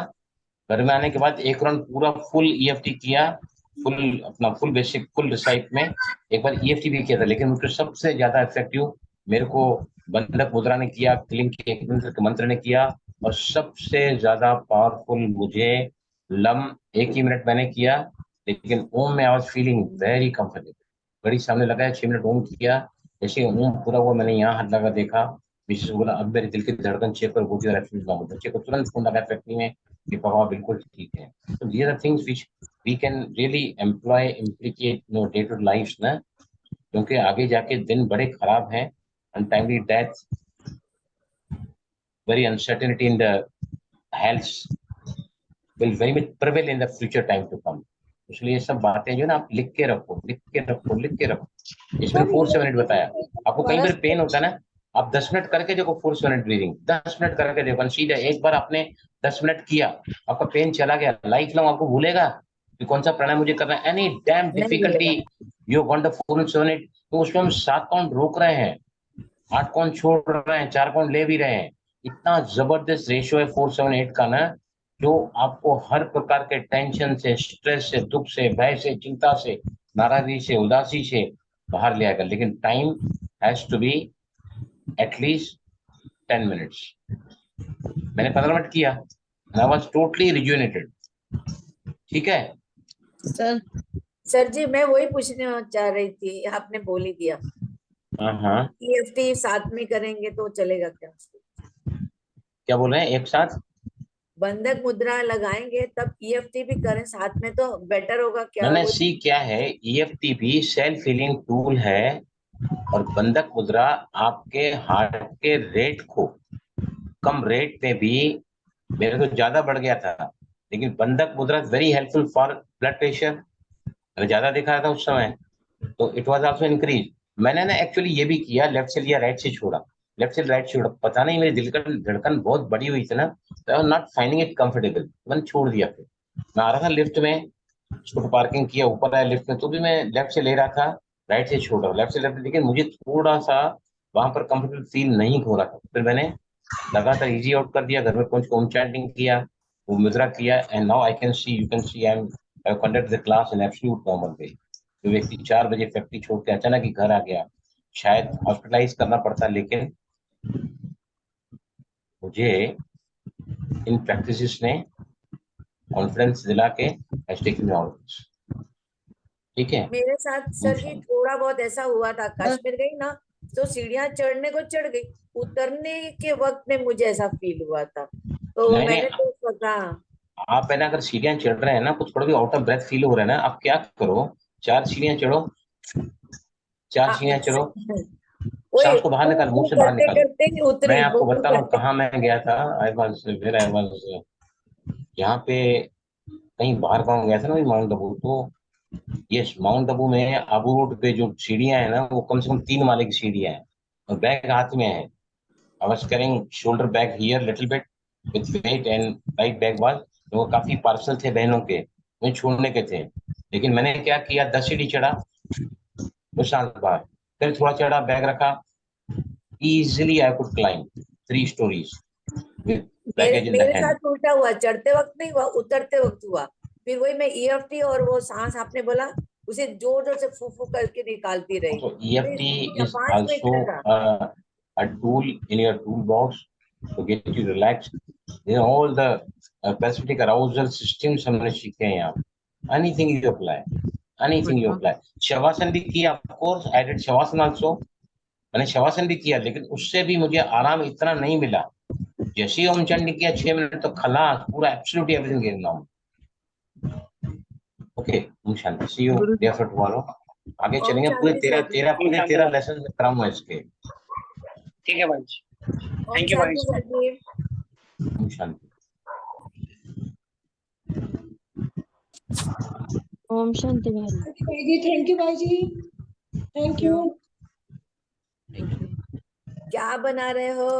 Speaker 1: घर में आने के बाद, एक राउंड पूरा फुल ईएफटी किया, फुल बेसिक फुल रिसाइट में एक बार ईएफटी भी किया था, लेकिन मुझको सबसे ज्यादा इफेक्टिव मेरे को बंधक मुद्रा ने किया, क्लिंग के एक मंत्र ने किया, और सबसे ज्यादा पावरफुल मुझे लम 1 ही मिनट मैंने किया, लेकिन ओम में I was feeling very comfortable. घड़ी सामने लगाया, 6 मिनट ओम किया, जैसे ओम पूरा हुआ मैंने यहाँ हाथ लगा देखा, विशेष बोला अब मेरे दिल की धड़कन चेक कर बोली, और एब्सोल्यूट नॉर्मल, बच्चे को तुरंत फोन लगा इफेक्ट नहीं है कि पापा बिल्कुल ठीक है। तो these are things which we can really employ implicate no day to life ना, क्योंकि आगे जाके दिन बड़े खराब हैं, untimely death, very uncertainty in the health will very much prevail in the future time to come। इसलिए ये सब बातें जो ना आप लिख के रखो, लिख के रखो, लिख के रखो। इसमें 4-7 मिनट बताया आपको, कहीं पर पेन होता है ना, आप 10 मिनट करके देखो, 4-7 मिनट ब्रीदिंग 10 मिनट करके देखो, सीधा एक बार आपने 10 मिनट किया, आपका पेन चला गया, लाइफ लॉन्ग आपको भूलेगा कि कौन सा प्राणायाम मुझे करना है। Any dam difficulty you want to 4-7 minute, तो उसमें हम 7 काउंट रोक रहे हैं, 8 काउंट छोड़ रहे हैं, 4 काउंट ले भी रहे हैं। इतना जबरदस्त रेशियो है 4-7-8 का ना, जो आपको हर प्रकार के टेंशन से, स्ट्रेस से, दुख से, भय से, चिंता से, नाराजगी से, उदासी से बाहर ले आएगा। लेकिन time has to be at least 10 minutes. मैंने 15 मिनट किया, आई वाज टोटली रिजुवेनेटेड। ठीक है
Speaker 9: सर जी, मैं वही पूछना चाह रही थी, आपने बोल ही दिया।
Speaker 1: हाँ,
Speaker 9: ईएफटी साथ में करेंगे तो चलेगा क्या?
Speaker 1: क्या बोल रहे हैं, एक साथ
Speaker 9: बंधक मुद्रा लगाएंगे तब ईएफटी भी करें साथ में तो बेटर होगा क्या?
Speaker 1: मैंने सी क्या है, ईएफटी भी सेल्फ हीलिंग टूल है, और बंधक मुद्रा आपके हार्ट के रेट को, कम रेट में भी, मेरे तो ज्यादा बढ़ गया था, लेकिन बंधक मुद्रा very helpful for blood pressure, मैंने ज्यादा दिखा था उस समय, तो इट वाज आल्सो इंक्रीज। मैंने ना एक्चुअली ये भी किया, लेफ्ट से लिया, राइट से छोड़ा, लेफ्ट से राइट छोड़ा, पता नहीं मेरी दिल का धड़कन बहुत बड़ी हुई थी ना, तो I was not finding it comfortable, मैंने छोड़ दिया। फिर मैं आ रहा था लिफ्ट में, उसको पार्किंग किया, ऊपर आया लिफ्ट में, तो भी मैं लेफ्ट से ले रहा था, राइट से छोड़ रहा, लेफ्ट से लेफ्ट, लेकिन मुझे थोड़ा सा वहां पर कंफर्टेबल फील नहीं हो रहा था। फिर मैंने लगातार इजी आउट कर दिया, घर में पहुंच ओम चैंटिंग किया, वो मुद्रा किया, and now I can see, you can see I am conduct the class in absolute normal way. जो व्यक्ति 4 बजे फैक्ट्री छोड़ के अचानक ही घर आ गया, शायद हॉस्पिटलाइज करना पड़ता, लेकिन मुझे इन प्रैक्टिसेस ने कॉन्फिडेंस दिला के हैज टेकन ऑल। ठीक है,
Speaker 9: मेरे साथ सर जी थोड़ा बहुत ऐसा हुआ था, कश्मीर गई ना तो सीढ़ियां चढ़ने को चढ़ गई, उतरने के वक्त में मुझे ऐसा फील हुआ था, तो
Speaker 1: नहीं,
Speaker 9: मैंने तो सोचा
Speaker 1: आप है ना, अगर सीढ़ियां चढ़ रहे हैं ना, कुछ थोड़ा भी आउट ऑफ ब्रेथ फील हो रहा है ना, आप क्या करो, 4 सीढ़ियां चढ़ो, 4 सीढ़ियां चढ़ो, सांस को बाहर निकाल, मुंह से बाहर निकाल। मैं आपको बता रहा हूँ कहाँ मैं गया था, आई वाज यहाँ पे कहीं बाहर गाँव गया था ना, माउंट आबू, तो यस, माउंट आबू में आबू रोड पे जो सीढ़ियां है ना, वो कम से कम 3 माले की सीढ़ियां हैं, और बैग हाथ में है। I was carrying shoulder bag here little bit with weight, and right bag was, वो काफी पार्सल थे बहनों के, मुझे छोड़ने के थे, लेकिन मैंने क्या किया, 10 सीढ़ी चढ़ा, तो सांस बाहर, फिर थोड़ा चढ़ा, बैग रखा, easily I could climb 3 stories with baggage in the
Speaker 9: मेरे
Speaker 1: hand।
Speaker 9: साथ उल्टा हुआ, चढ़ते वक्त नहीं हुआ, उतरते वक्त हुआ। फिर वही मैं ईएफटी और वो सांस आपने बोला, उसे जोर जोर से फू फू करके निकालती रही।
Speaker 1: So EFT is
Speaker 9: 5 minute
Speaker 1: also
Speaker 9: लगा।
Speaker 1: a tool in your toolbox to get you relaxed। You know, all the pacific arousal systems हमने सीखे हैं यहाँ। Anything you apply, anything you apply। Shavasana भी किया, of course I did shavasana also। मैंने शवासन भी किया, लेकिन उससे भी मुझे आराम इतना नहीं मिला। जैसे ही ओम चंडी किया 6 मिनट तो खलास, पूरा absolutely everything get now. Okay, ओम शांति, see you there for tomorrow. आगे चलेंगे, पूरे 13 लेसन में कराऊंगा इसके।
Speaker 8: ठीक है भाई, थैंक यू भाई।
Speaker 1: ओम शांति।
Speaker 5: ओम शांति भाई
Speaker 7: जी, थैंक यू भाई जी, थैंक यू।
Speaker 9: क्या बना रहे हो?